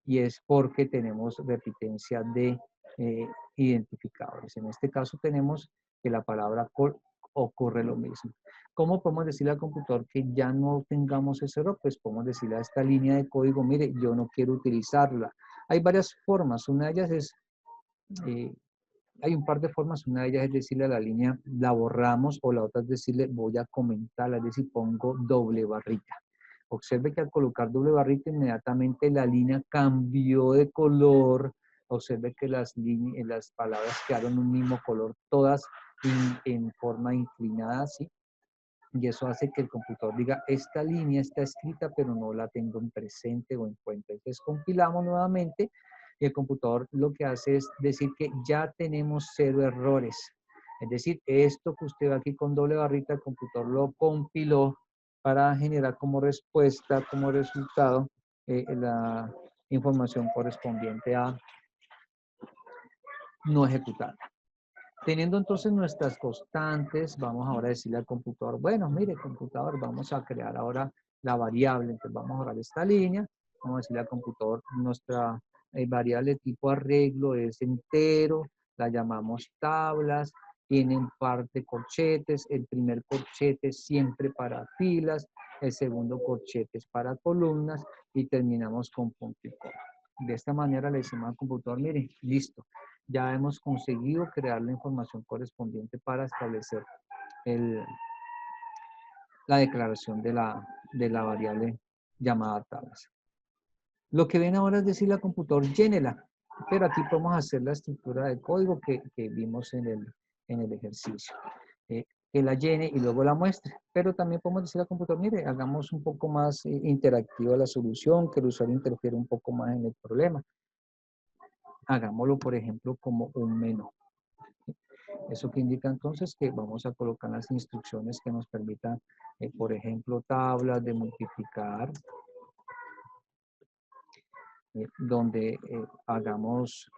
es porque tenemos repitencia de identificadores. En este caso tenemos que la palabra call ocurre lo mismo. ¿Cómo podemos decirle al computador que ya no tengamos ese error? Pues podemos decirle a esta línea de código, mire, yo no quiero utilizarla. Hay varias formas. Una de ellas es, hay un par de formas. Una de ellas es decirle a la línea, la borramos, o la otra es decirle, voy a comentarla, es decir, pongo doble barrita. Observe que al colocar doble barrita inmediatamente la línea cambió de color. Observe que las palabras quedaron un mismo color, todas en forma inclinada, ¿sí? Y eso hace que el computador diga, esta línea está escrita, pero no la tengo en presente o en cuenta. Entonces compilamos nuevamente y el computador lo que hace es decir que ya tenemos 0 errores. Es decir, esto que usted ve aquí con doble barrita, el computador lo compiló para generar como respuesta, como resultado, la información correspondiente a no ejecutar. Teniendo entonces nuestras constantes, vamos ahora a decirle al computador, bueno, mire, computador, vamos a crear ahora la variable. Entonces vamos a borrar esta línea, vamos a decirle al computador, nuestra variable tipo arreglo es entero, la llamamos tablas, tienen parte corchetes, el primer corchete siempre para filas, el segundo corchete es para columnas y terminamos con punto y coma. De esta manera le decimos al computador, mire, listo. Ya hemos conseguido crear la información correspondiente para establecer la declaración de la variable llamada tablas. Lo que ven ahora es decirle al computador, llénela, pero aquí podemos hacer la estructura de código que vimos en el ejercicio. Que la llene y luego la muestre, pero también podemos decirle al computador, mire, hagamos un poco más interactiva la solución, que el usuario interfiera un poco más en el problema. Hagámoslo, por ejemplo, como un menú. Eso que indica entonces que vamos a colocar las instrucciones que nos permitan, por ejemplo, tablas de multiplicar, donde hagamos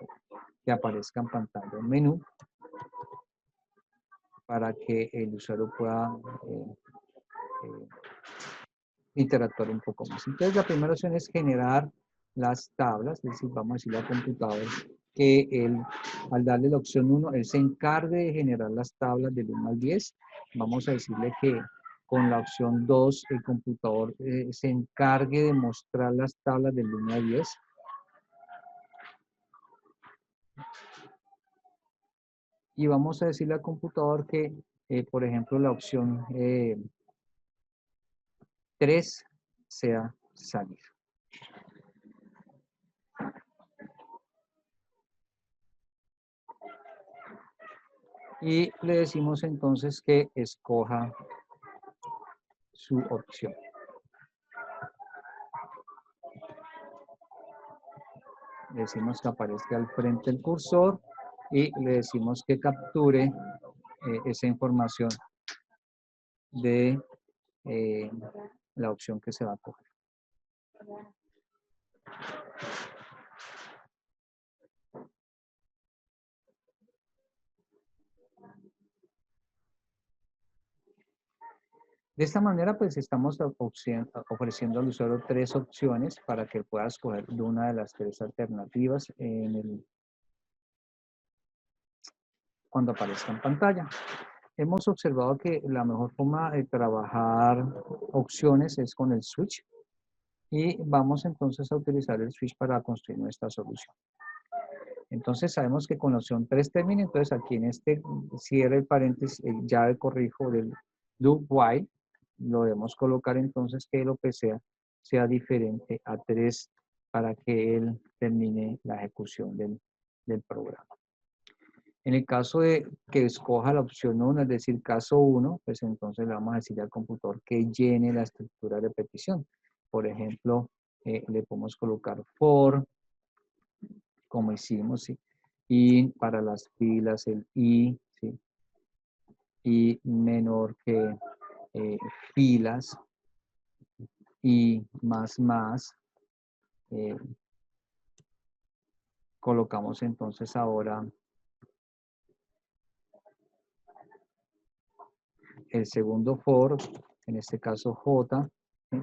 que aparezca en pantalla un menú para que el usuario pueda interactuar un poco más. Entonces, la primera opción es generar las tablas, es decir, vamos a decirle al computador que él, al darle la opción 1, él se encargue de generar las tablas del 1 al 10. Vamos a decirle que con la opción 2, el computador se encargue de mostrar las tablas del 1 al 10. Y vamos a decirle al computador que, por ejemplo, la opción 3 sea salir. y le decimos entonces que escoja su opción. Le decimos que aparezca al frente el cursor y le decimos que capture esa información de la opción que se va a coger. De esta manera, pues estamos ofreciendo al usuario 3 opciones para que pueda escoger de una de las 3 alternativas cuando aparezca en pantalla. Hemos observado que la mejor forma de trabajar opciones es con el switch y vamos entonces a utilizar el switch para construir nuestra solución. Entonces sabemos que con la opción 3 termina, entonces aquí en este cierre el paréntesis, llave corrijo del loop while, lo debemos colocar entonces que lo que sea diferente a 3 para que él termine la ejecución del programa. En el caso de que escoja la opción 1, es decir, caso 1, pues entonces le vamos a decir al computador que llene la estructura de repetición. Por ejemplo, le podemos colocar for, como hicimos, ¿sí? Y para las filas el i, ¿sí? Y menor que filas y más. Colocamos entonces ahora el segundo for, en este caso j, ¿sí?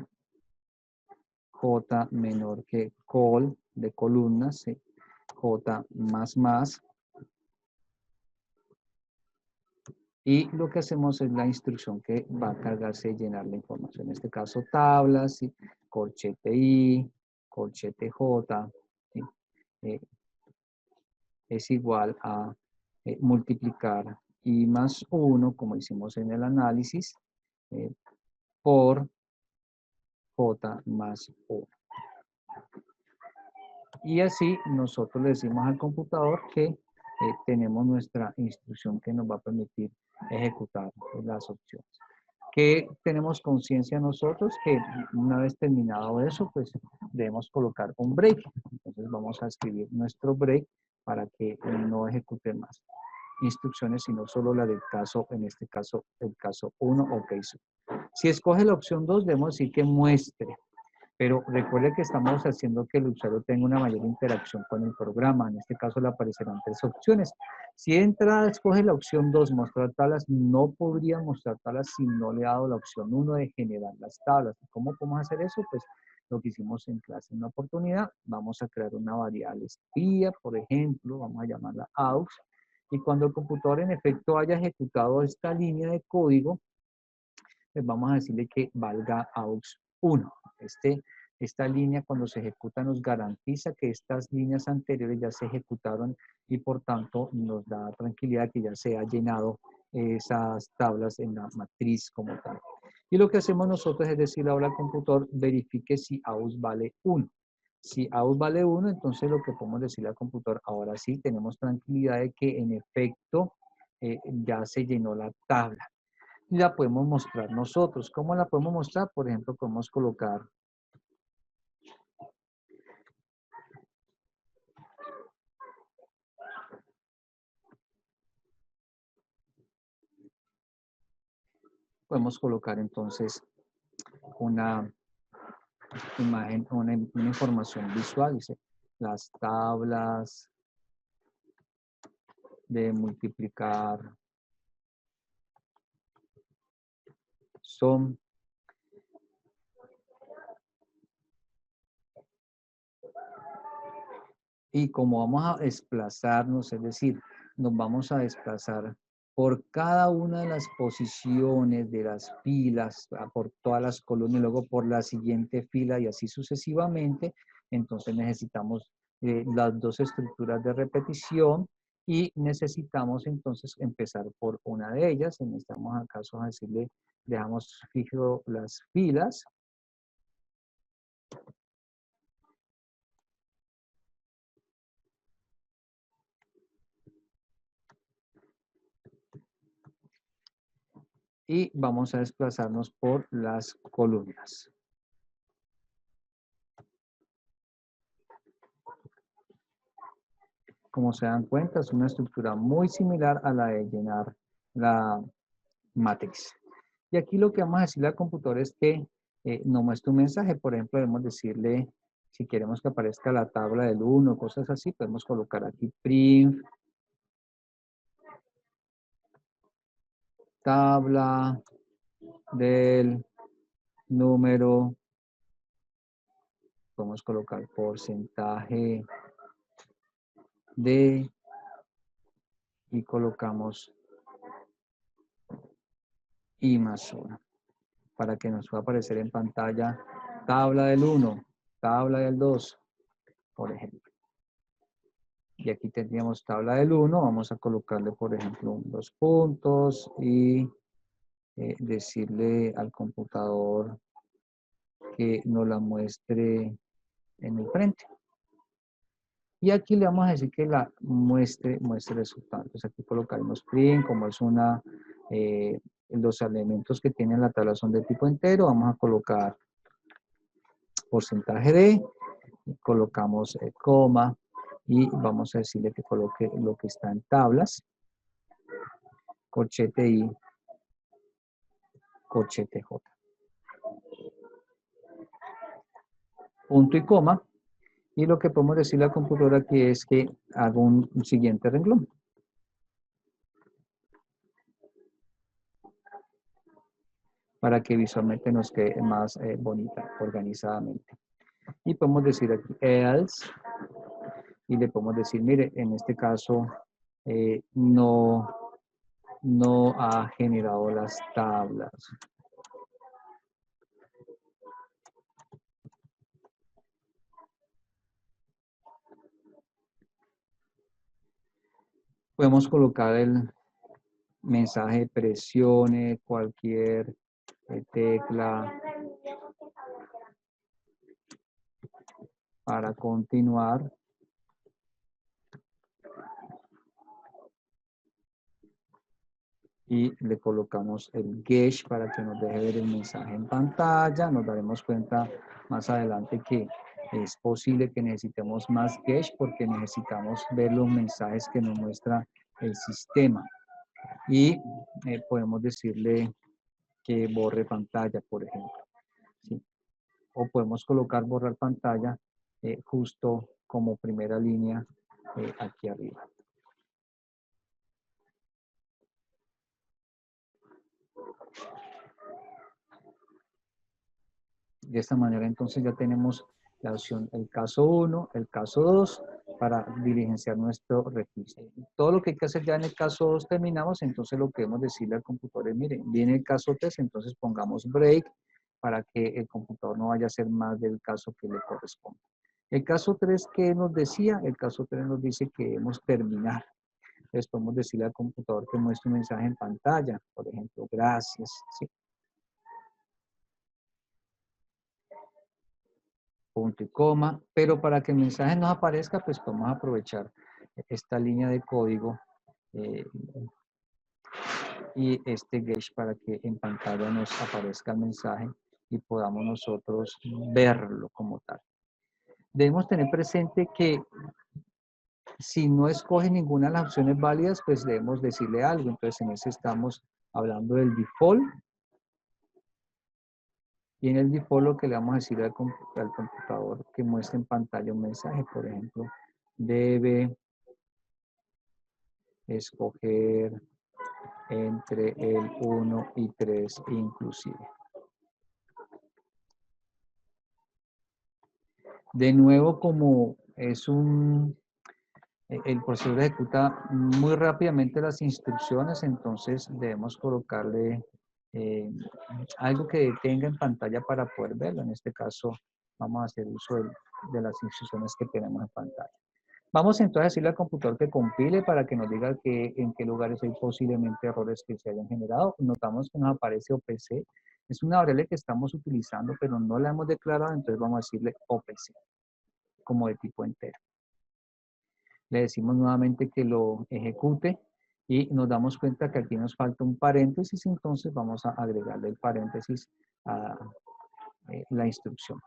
J menor que col de columnas, ¿sí? J más. Y lo que hacemos es la instrucción que va a cargarse de llenar la información. En este caso, tablas, ¿sí? Corchete I, corchete J, ¿sí? Es igual a multiplicar I más 1, como hicimos en el análisis, por J más 1. Y así nosotros le decimos al computador que tenemos nuestra instrucción que nos va a permitir ejecutar las opciones. Que tenemos conciencia nosotros que una vez terminado eso, pues debemos colocar un break. Entonces vamos a escribir nuestro break para que no ejecute más instrucciones, sino solo la del caso, en este caso, el caso 1 o case 1. Si escoge la opción 2, debemos decir que muestre. Pero recuerde que estamos haciendo que el usuario tenga una mayor interacción con el programa. En este caso le aparecerán 3 opciones. Si de entrada escoge la opción 2, mostrar tablas, no podría mostrar tablas si no le ha dado la opción 1 de generar las tablas. ¿Cómo podemos hacer eso? Pues lo que hicimos en clase en una oportunidad, vamos a crear una variable espía, por ejemplo, vamos a llamarla aux, y cuando el computador en efecto haya ejecutado esta línea de código, pues vamos a decirle que valga aux 1. Esta línea cuando se ejecuta nos garantiza que estas líneas anteriores ya se ejecutaron y por tanto nos da tranquilidad que ya se ha llenado esas tablas en la matriz como tal. Y lo que hacemos nosotros es decirle ahora al computador verifique si aux vale 1. Si aux vale 1, entonces lo que podemos decirle al computador, ahora sí tenemos tranquilidad de que en efecto ya se llenó la tabla. Y la podemos mostrar nosotros. ¿Cómo la podemos mostrar? Por ejemplo, podemos colocar entonces una imagen, una información visual. Dice, las tablas de multiplicar son y como vamos a desplazarnos, es decir, nos vamos a desplazar por cada una de las posiciones de las filas, por todas las columnas y luego por la siguiente fila y así sucesivamente, entonces necesitamos las 2 estructuras de repetición y necesitamos entonces empezar por una de ellas. En este caso a decirle, dejamos fijo las filas. y vamos a desplazarnos por las columnas. Como se dan cuenta, es una estructura muy similar a la de llenar la matriz. Y aquí lo que vamos a decirle al computador es que nos muestre un mensaje. Por ejemplo, debemos decirle, si queremos que aparezca la tabla del 1, cosas así, podemos colocar aquí print, tabla del número, podemos colocar porcentaje de, y colocamos y más 1, para que nos pueda aparecer en pantalla tabla del 1, tabla del 2, por ejemplo. Y aquí tendríamos tabla del 1, vamos a colocarle, por ejemplo, 2 puntos y decirle al computador que nos la muestre en el frente. Y aquí le vamos a decir que la muestre el resultado. Entonces aquí colocaremos print, como es los elementos que tiene la tabla son de tipo entero, vamos a colocar porcentaje de, colocamos coma, y vamos a decirle que coloque lo que está en tablas, corchete I, corchete J. Punto y coma. Y lo que podemos decirle al computador aquí es que haga un siguiente renglón. Para que visualmente nos quede más bonita, organizadamente. Y podemos decir aquí else. Y le podemos decir, mire, en este caso no ha generado las tablas. Podemos colocar el mensaje, presione cualquier tecla para continuar. Y le colocamos el Gesh para que nos deje ver el mensaje en pantalla. Nos daremos cuenta más adelante que es posible que necesitemos más Gesh porque necesitamos ver los mensajes que nos muestra el sistema. Y podemos decirle que borre pantalla, por ejemplo. ¿Sí? O podemos colocar borrar pantalla justo como primera línea aquí arriba. De esta manera entonces ya tenemos la opción, el caso 1, el caso 2, para diligenciar nuestro registro. Todo lo que hay que hacer ya en el caso 2 terminamos, entonces lo que debemos decirle al computador es, miren, viene el caso 3, entonces pongamos break para que el computador no vaya a hacer más del caso que le corresponde. El caso 3, ¿qué nos decía? El caso 3 nos dice que debemos terminar. Entonces podemos decirle al computador que muestre un mensaje en pantalla, por ejemplo, gracias, ¿sí? Punto y coma, pero para que el mensaje nos aparezca, pues vamos a aprovechar esta línea de código y este Gesh para que en pantalla nos aparezca el mensaje y podamos nosotros verlo como tal. Debemos tener presente que si no escoge ninguna de las opciones válidas, pues debemos decirle algo. Entonces en ese estamos hablando del default. Y en el default lo que le vamos a decir al computador que muestre en pantalla un mensaje, por ejemplo, debe escoger entre el 1 y 3 inclusive. De nuevo, como es el procesador ejecuta muy rápidamente las instrucciones, entonces debemos colocarle algo que detenga en pantalla para poder verlo. En este caso, vamos a hacer uso de las instrucciones que tenemos en pantalla. Vamos entonces a decirle al computador que compile para que nos diga en qué lugares hay posiblemente errores que se hayan generado. Notamos que nos aparece OPC. Es una variable que estamos utilizando, pero no la hemos declarado, entonces vamos a decirle OPC como de tipo entero. Le decimos nuevamente que lo ejecute y nos damos cuenta que aquí nos falta un paréntesis, entonces vamos a agregarle el paréntesis a la instrucción.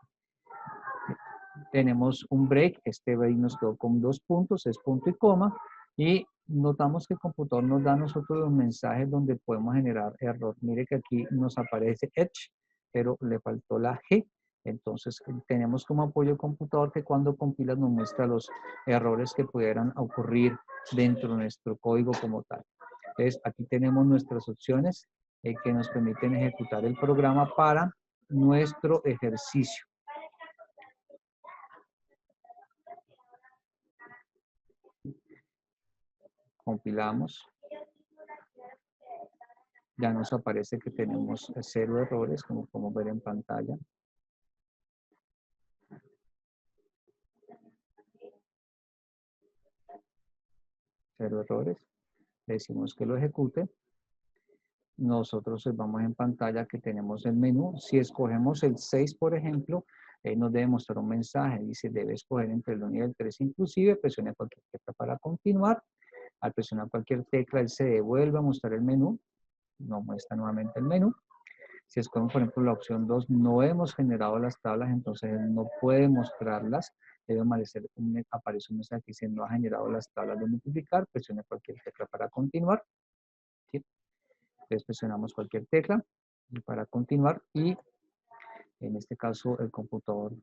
Tenemos un break, este break nos quedó con 2 puntos, es punto y coma, y notamos que el computador nos da a nosotros los mensajes donde podemos generar error. Mire que aquí nos aparece Edge, pero le faltó la G. Entonces tenemos como apoyo el computador que cuando compila nos muestra los errores que pudieran ocurrir dentro de nuestro código como tal. Entonces aquí tenemos nuestras opciones que nos permiten ejecutar el programa para nuestro ejercicio. Compilamos. Ya nos aparece que tenemos 0 errores, como podemos ver en pantalla. Cero errores. Le decimos que lo ejecute. Nosotros vamos en pantalla que tenemos el menú. Si escogemos el 6, por ejemplo, nos debe mostrar un mensaje. Dice, debe escoger entre el 1 y el 3 inclusive. Presione cualquier tecla para continuar. Al presionar cualquier tecla, él se devuelve a mostrar el menú. Nos muestra nuevamente el menú. Si escogemos, por ejemplo, la opción 2, no hemos generado las tablas, entonces él no puede mostrarlas. Debe aparece un mensaje que dice, no ha generado las tablas de multiplicar. Presione cualquier tecla para continuar. ¿Sí? Entonces presionamos cualquier tecla para continuar y en este caso el computador,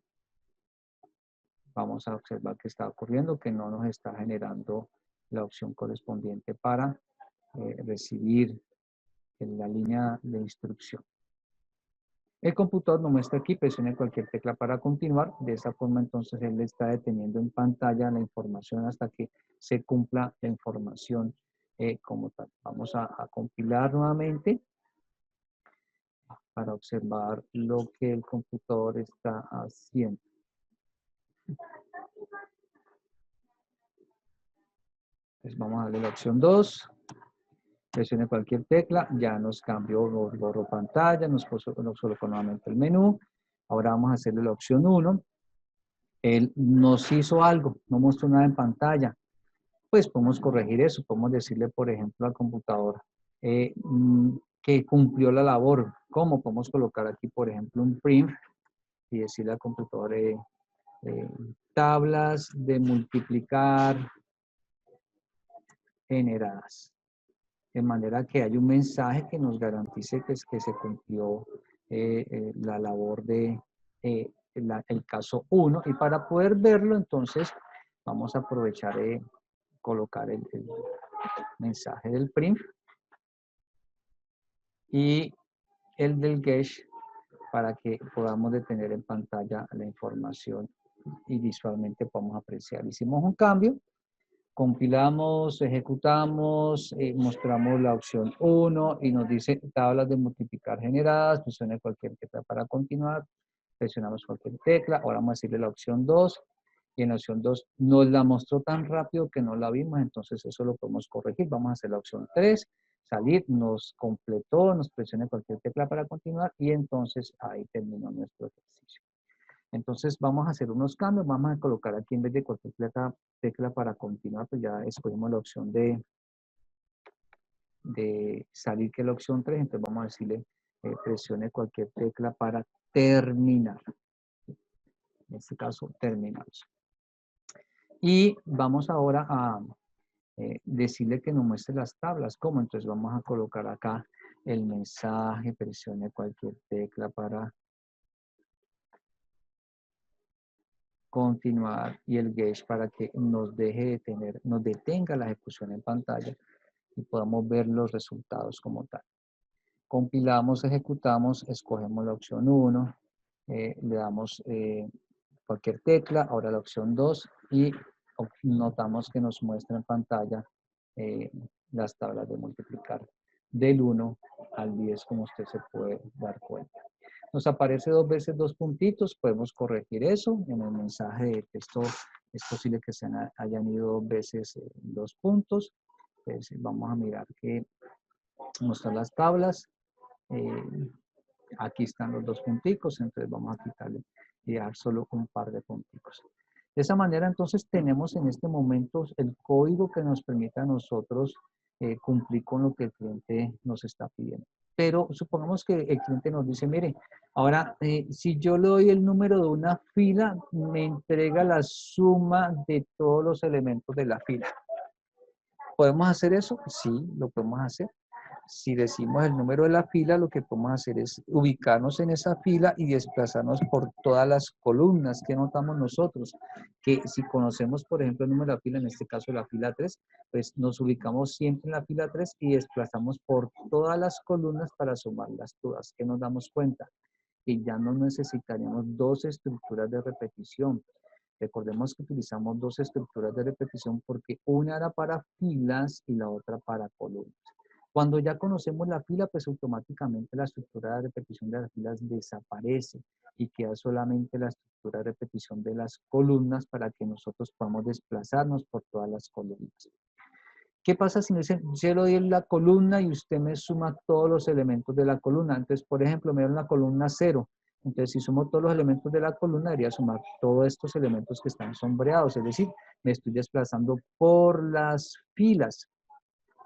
vamos a observar que está ocurriendo, que no nos está generando la opción correspondiente para recibir en la línea de instrucción. El computador nos muestra aquí, presione cualquier tecla para continuar. De esa forma, entonces, él está deteniendo en pantalla la información hasta que se cumpla la información como tal. Vamos a compilar nuevamente para observar lo que el computador está haciendo. Entonces, vamos a darle la opción 2. Presione cualquier tecla, ya nos cambió, borró pantalla, nos colocó nuevamente el menú. Ahora vamos a hacerle la opción 1. Él nos hizo algo, no mostró nada en pantalla. Pues podemos corregir eso, podemos decirle, por ejemplo, al computador que cumplió la labor. ¿Cómo? Podemos colocar aquí, por ejemplo, un print y decirle al computador tablas de multiplicar generadas. De manera que hay un mensaje que nos garantice que se cumplió la labor de el caso 1. Y para poder verlo, entonces, vamos a aprovechar colocar el mensaje del print y el del get para que podamos detener en pantalla la información y visualmente podamos apreciar. Hicimos un cambio, compilamos, ejecutamos, mostramos la opción 1 y nos dice tablas de multiplicar generadas, presione cualquier tecla para continuar, presionamos cualquier tecla, ahora vamos a decirle la opción 2 y en la opción 2 nos la mostró tan rápido que no la vimos, entonces eso lo podemos corregir. Vamos a hacer la opción 3, salir, nos completó, nos presione cualquier tecla para continuar y entonces ahí terminó nuestro ejercicio. Entonces vamos a hacer unos cambios, vamos a colocar aquí en vez de cualquier tecla para continuar, pues ya escogimos la opción de salir, que es la opción 3, entonces vamos a decirle presione cualquier tecla para terminar. En este caso, terminamos. Y vamos ahora a decirle que nos muestre las tablas. ¿Cómo? Entonces vamos a colocar acá el mensaje, presione cualquier tecla para continuar y el gauge para que nos nos detenga la ejecución en pantalla y podamos ver los resultados como tal. Compilamos, ejecutamos, escogemos la opción 1, le damos cualquier tecla, ahora la opción 2 y notamos que nos muestra en pantalla las tablas de multiplicar del 1 al 10, como usted se puede dar cuenta. Nos aparece 2 veces 2 puntitos, podemos corregir eso. En el mensaje de texto es posible que se hayan ido 2 veces 2 puntos. Entonces vamos a mirar que mostrar las tablas. Aquí están los 2 punticos, entonces vamos a quitarle y dejar solo un par de punticos. De esa manera, entonces, tenemos en este momento el código que nos permite a nosotros cumplir con lo que el cliente nos está pidiendo. Pero supongamos que el cliente nos dice, mire, ahora si yo le doy el número de una fila, me entrega la suma de todos los elementos de la fila. ¿Podemos hacer eso? Sí, lo podemos hacer. Si decimos el número de la fila, lo que podemos hacer es ubicarnos en esa fila y desplazarnos por todas las columnas que notamos nosotros. Que si conocemos, por ejemplo, el número de la fila, en este caso la fila 3, pues nos ubicamos siempre en la fila 3 y desplazamos por todas las columnas para sumarlas todas. ¿Qué nos damos cuenta? Que ya no necesitaríamos dos estructuras de repetición. Recordemos que utilizamos dos estructuras de repetición porque una era para filas y la otra para columnas. Cuando ya conocemos la fila, pues automáticamente la estructura de repetición de las filas desaparece y queda solamente la estructura de repetición de las columnas para que nosotros podamos desplazarnos por todas las columnas. ¿Qué pasa si yo le doy la columna y usted me suma todos los elementos de la columna? Entonces, por ejemplo, me da una columna 0. Entonces, si sumo todos los elementos de la columna, debería sumar todos estos elementos que están sombreados. Es decir, me estoy desplazando por las filas.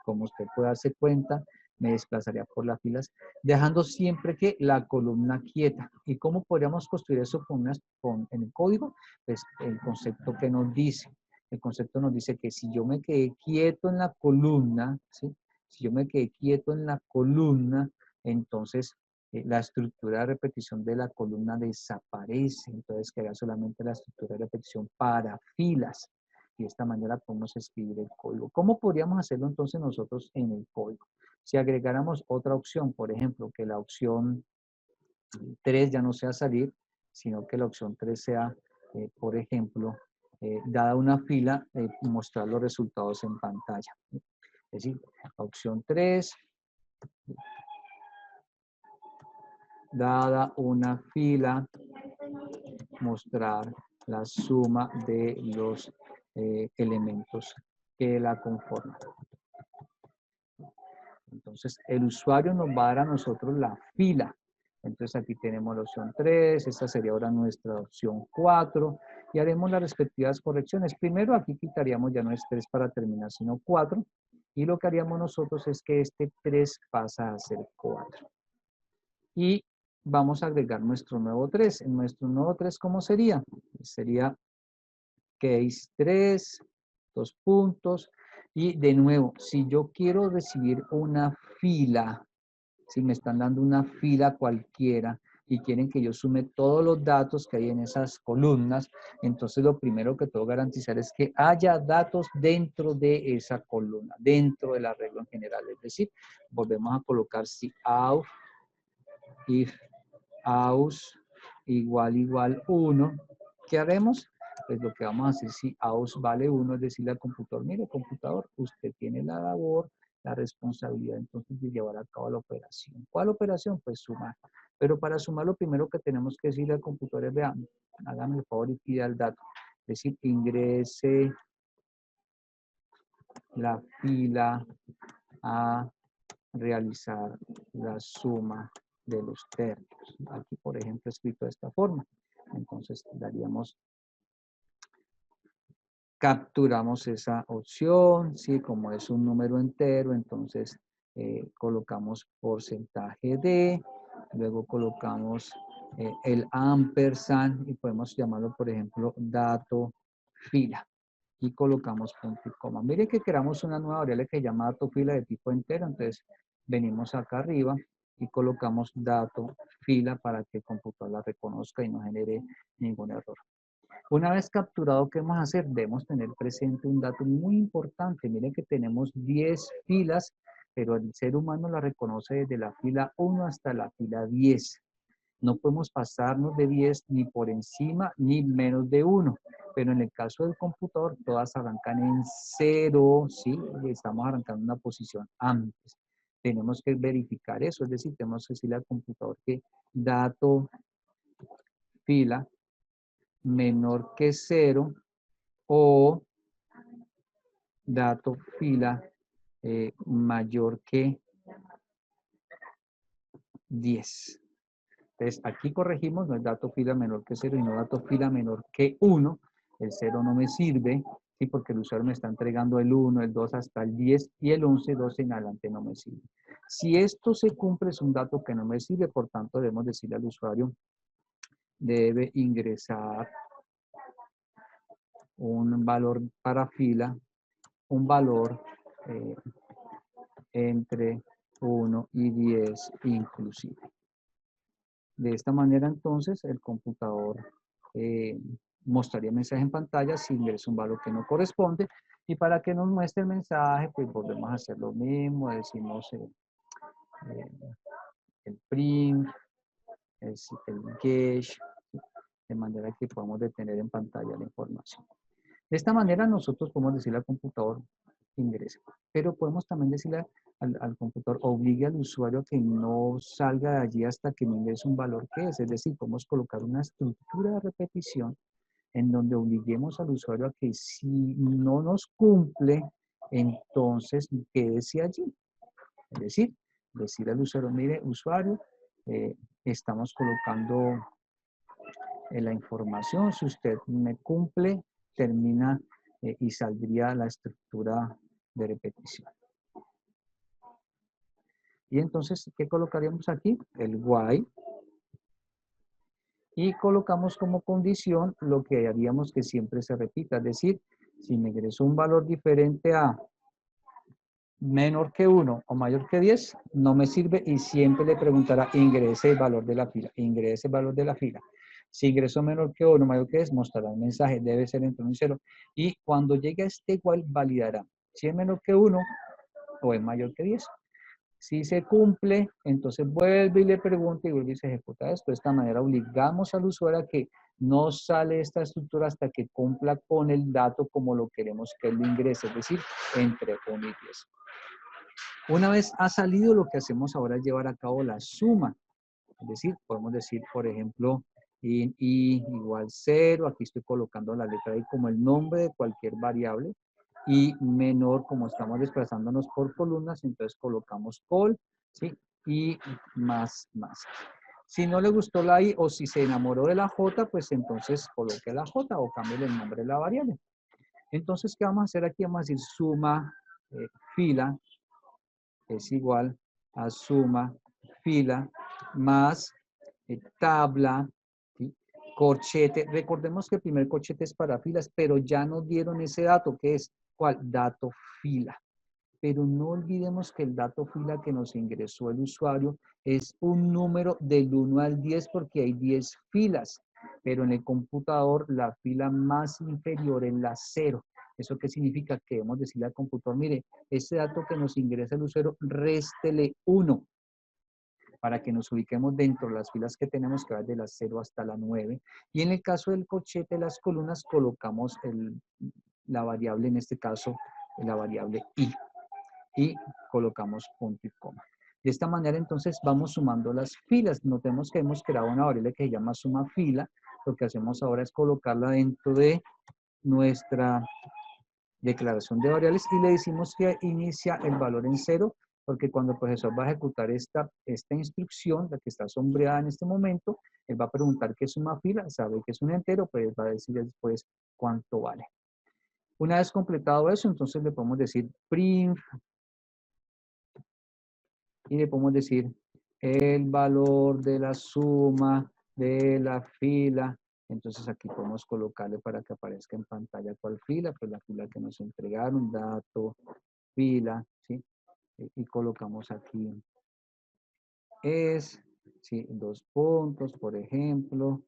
Como usted puede darse cuenta, me desplazaría por las filas, dejando siempre que la columna quieta. ¿Y cómo podríamos construir eso en el código? Pues el concepto que nos dice. El concepto nos dice que si yo me quedé quieto en la columna, ¿sí? Si yo me quedé quieto en la columna, entonces la estructura de repetición de la columna desaparece. Entonces queda solamente la estructura de repetición para filas. Y de esta manera podemos escribir el código. ¿Cómo podríamos hacerlo entonces nosotros en el código? Si agregáramos otra opción, por ejemplo, que la opción 3 ya no sea salir, sino que la opción 3 sea, por ejemplo, dada una fila, mostrar los resultados en pantalla. Es decir, la opción 3, dada una fila, mostrar la suma de los elementos que la conforman. Entonces, el usuario nos va a dar a nosotros la fila. Entonces, aquí tenemos la opción 3, esta sería ahora nuestra opción 4, y haremos las respectivas correcciones. Primero, aquí quitaríamos ya no es 3 para terminar, sino 4, y lo que haríamos nosotros es que este 3 pasa a ser 4. Y vamos a agregar nuestro nuevo 3. En nuestro nuevo 3, ¿cómo sería? Sería case 3, dos puntos. Y de nuevo, si yo quiero recibir una fila, si me están dando una fila cualquiera y quieren que yo sume todos los datos que hay en esas columnas, entonces lo primero que tengo que garantizar es que haya datos dentro de esa columna, dentro del arreglo en general. Es decir, volvemos a colocar si out, if aus igual 1, ¿qué haremos? Pues lo que vamos a hacer si aus vale 1 es decirle al computador, mire computador, usted tiene la labor, la responsabilidad entonces de llevar a cabo la operación. ¿Cuál operación? Pues sumar. Pero para sumar lo primero que tenemos que decirle al computador es, vean, hágame el favor y pida el dato. Es decir, ingrese la fila a realizar la suma de los términos. Aquí, por ejemplo, escrito de esta forma. Entonces, daríamos, capturamos esa opción, ¿sí? Como es un número entero, entonces colocamos porcentaje de, luego colocamos el ampersand y podemos llamarlo, por ejemplo, dato fila. Y colocamos punto y coma. Mire que creamos una nueva variable que se llama dato fila de tipo entero, entonces venimos acá arriba y colocamos dato fila para que el computador la reconozca y no genere ningún error. Una vez capturado, ¿qué vamos a hacer? Debemos tener presente un dato muy importante. Miren que tenemos 10 filas, pero el ser humano la reconoce desde la fila 1 hasta la fila 10. No podemos pasarnos de 10 ni por encima ni menos de 1. Pero en el caso del computador, todas arrancan en 0, ¿sí? Y estamos arrancando una posición antes. Tenemos que verificar eso, es decir, tenemos que decirle al computador que dato fila menor que 0 o dato fila mayor que 10. Entonces, aquí corregimos, no es dato fila menor que 0 y no dato fila menor que 1. El 0 no me sirve, Sí, porque el usuario me está entregando el 1, el 2 hasta el 10 y el 11, 12 en adelante no me sirve. Si esto se cumple, es un dato que no me sirve, por tanto debemos decirle al usuario, debe ingresar un valor para fila, un valor entre 1 y 10 inclusive. De esta manera entonces el computador mostraría mensaje en pantalla si ingresa un valor que no corresponde, y para que nos muestre el mensaje pues volvemos a hacer lo mismo, decimos el print, el get, de manera que podamos detener en pantalla la información. De esta manera nosotros podemos decirle al computador que ingrese, pero podemos también decirle al computador, obligue al usuario a que no salga de allí hasta que no ingrese un valor que es decir, podemos colocar una estructura de repetición en donde obliguemos al usuario a que si no nos cumple, entonces quédese allí. Es decir al usuario, mire, usuario, estamos colocando la información, si usted me cumple, termina y saldría la estructura de repetición. Y entonces, ¿qué colocaríamos aquí? El while. Y colocamos como condición lo que haríamos que siempre se repita. Es decir, si me ingresó un valor diferente a menor que 1 o mayor que 10, no me sirve y siempre le preguntará, ingrese el valor de la fila, ingrese el valor de la fila. Si ingresó menor que 1, mayor que 10, mostrará un mensaje, debe ser entre 1 y 0. Y cuando llegue a este igual, validará si es menor que 1 o es mayor que 10. Si se cumple, entonces vuelve y le pregunta y vuelve y se ejecuta esto. De esta manera obligamos al usuario a que no sale esta estructura hasta que cumpla con el dato como lo queremos que él ingrese, es decir, entre 1 y 10. Una vez ha salido, lo que hacemos ahora es llevar a cabo la suma. Es decir, podemos decir, por ejemplo, i igual 0, aquí estoy colocando la letra I como el nombre de cualquier variable, y menor, como estamos desplazándonos por columnas, entonces colocamos col, ¿sí? Y más. Si no le gustó la I o si se enamoró de la J, pues entonces coloque la J o cambie el nombre de la variable. Entonces, ¿qué vamos a hacer aquí? Vamos a decir suma fila es igual a suma fila más tabla, ¿sí? Corchete. Recordemos que el primer corchete es para filas, pero ya nos dieron ese dato, que es, ¿cuál? Dato fila. Pero no olvidemos que el dato fila que nos ingresó el usuario es un número del 1 al 10 porque hay 10 filas, pero en el computador la fila más inferior es la 0. ¿Eso qué significa? Que debemos decirle al computador, mire, ese dato que nos ingresa el usuario, réstele 1 para que nos ubiquemos dentro de las filas que tenemos, que va de las 0 hasta la 9. Y en el caso del corchete, las columnas, colocamos la variable, en este caso, la variable i. Y colocamos punto y coma. De esta manera, entonces, vamos sumando las filas. Notemos que hemos creado una variable que se llama suma fila. Lo que hacemos ahora es colocarla dentro de nuestra declaración de variables y le decimos que inicia el valor en 0, porque cuando el profesor va a ejecutar esta instrucción, la que está sombreada en este momento, él va a preguntar qué es una fila, sabe que es un entero, pues va a decir después cuánto vale. Una vez completado eso, entonces le podemos decir print y le podemos decir el valor de la suma de la fila. Entonces aquí podemos colocarle para que aparezca en pantalla cuál fila, pues la fila que nos entregaron, dato, fila, ¿sí? Y colocamos aquí es, ¿sí? 2 puntos, por ejemplo,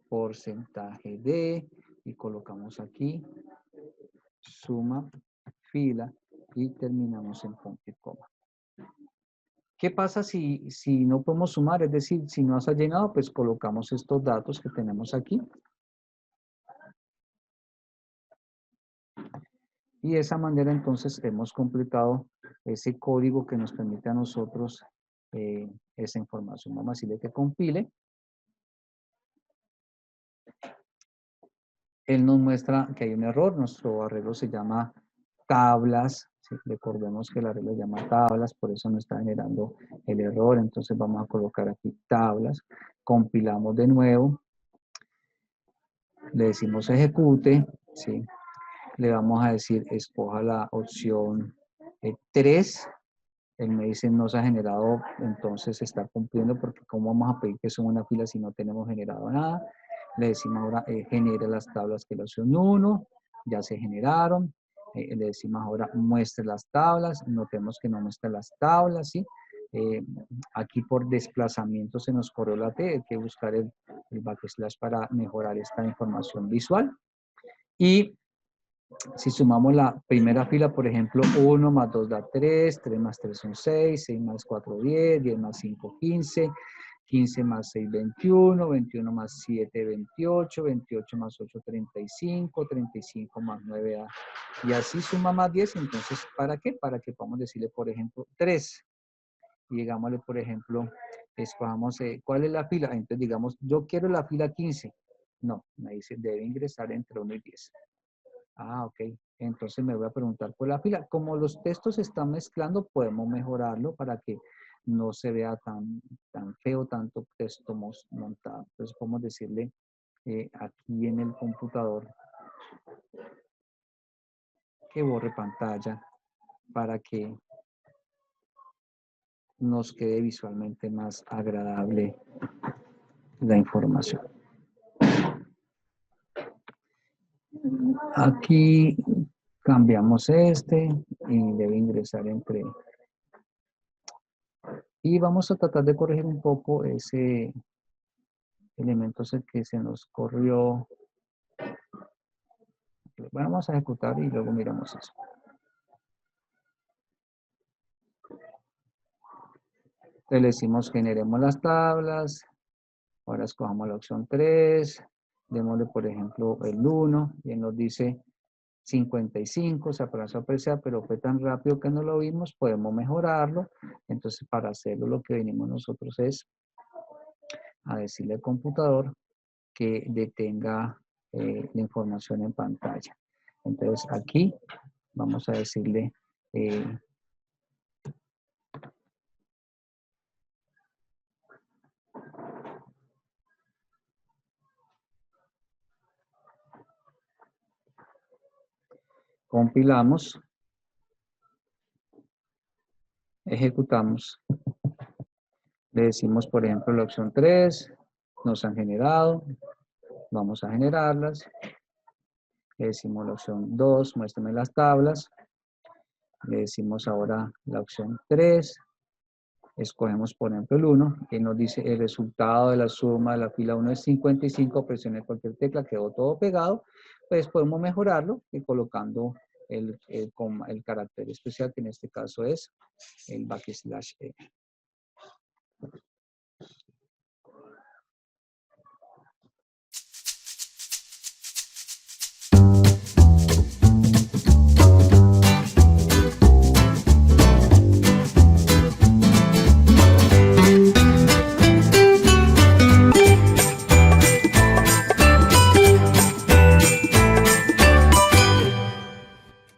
porcentaje de, y colocamos aquí suma fila y terminamos en punto y coma. ¿Qué pasa si no podemos sumar? Es decir, si no se ha llenado, pues colocamos estos datos que tenemos aquí. Y de esa manera entonces hemos completado ese código que nos permite a nosotros esa información. Vamos a decirle que compile. Él nos muestra que hay un error. Nuestro arreglo se llama tablas. ¿Sí? Recordemos que el arreglo se llama tablas, por eso no está generando el error. Entonces vamos a colocar aquí tablas. Compilamos de nuevo. Le decimos ejecute, ¿sí? Le vamos a decir escoja la opción 3. Él me dice no se ha generado, entonces se está cumpliendo porque ¿cómo vamos a pedir que son una fila si no tenemos generado nada? Le decimos ahora genere las tablas que la opción 1, ya se generaron. Le decimos ahora muestre las tablas, notemos que no muestra las tablas, ¿sí? Aquí por desplazamiento se nos corrió la T, hay que buscar el backslash para mejorar esta información visual. Y si sumamos la primera fila, por ejemplo, 1 más 2 da 3, 3 más 3 son 6, 6 más 4, 10, 10 más 5, 15, 15 más 6, 21, 21 más 7, 28, 28 más 8, 35, 35 más 9 da. Y así suma más 10, entonces, ¿para qué? Para que podamos decirle, por ejemplo, 3. Y digámosle, por ejemplo, escojamos, ¿cuál es la fila? Entonces, digamos, yo quiero la fila 15. No, me dice, debe ingresar entre 1 y 10. Ah, ok. Entonces me voy a preguntar por la fila. Como los textos se están mezclando, podemos mejorarlo para que no se vea tan feo, tanto texto montado. Entonces podemos decirle aquí en el computador que borre pantalla para que nos quede visualmente más agradable la información. Aquí cambiamos este y debe ingresar entre... Y vamos a tratar de corregir un poco ese elemento que se nos corrió. Bueno, vamos a ejecutar y luego miramos eso. Entonces le decimos generemos las tablas. Ahora escojamos la opción 3. Démosle, por ejemplo, el 1. Y él nos dice 55. Se aplazó a apreciar, pero fue tan rápido que no lo vimos. Podemos mejorarlo. Entonces, para hacerlo, lo que venimos nosotros es a decirle al computador que detenga la información en pantalla. Entonces, aquí vamos a decirle... compilamos, ejecutamos, le decimos, por ejemplo, la opción 3, nos han generado, vamos a generarlas, le decimos la opción 2, muéstrame las tablas, le decimos ahora la opción 3, escogemos, por ejemplo, el 1, que nos dice el resultado de la suma de la fila 1 es 55, presione cualquier tecla, quedó todo pegado, pues podemos mejorarlo y colocando el carácter especial, que en este caso es el backslash E.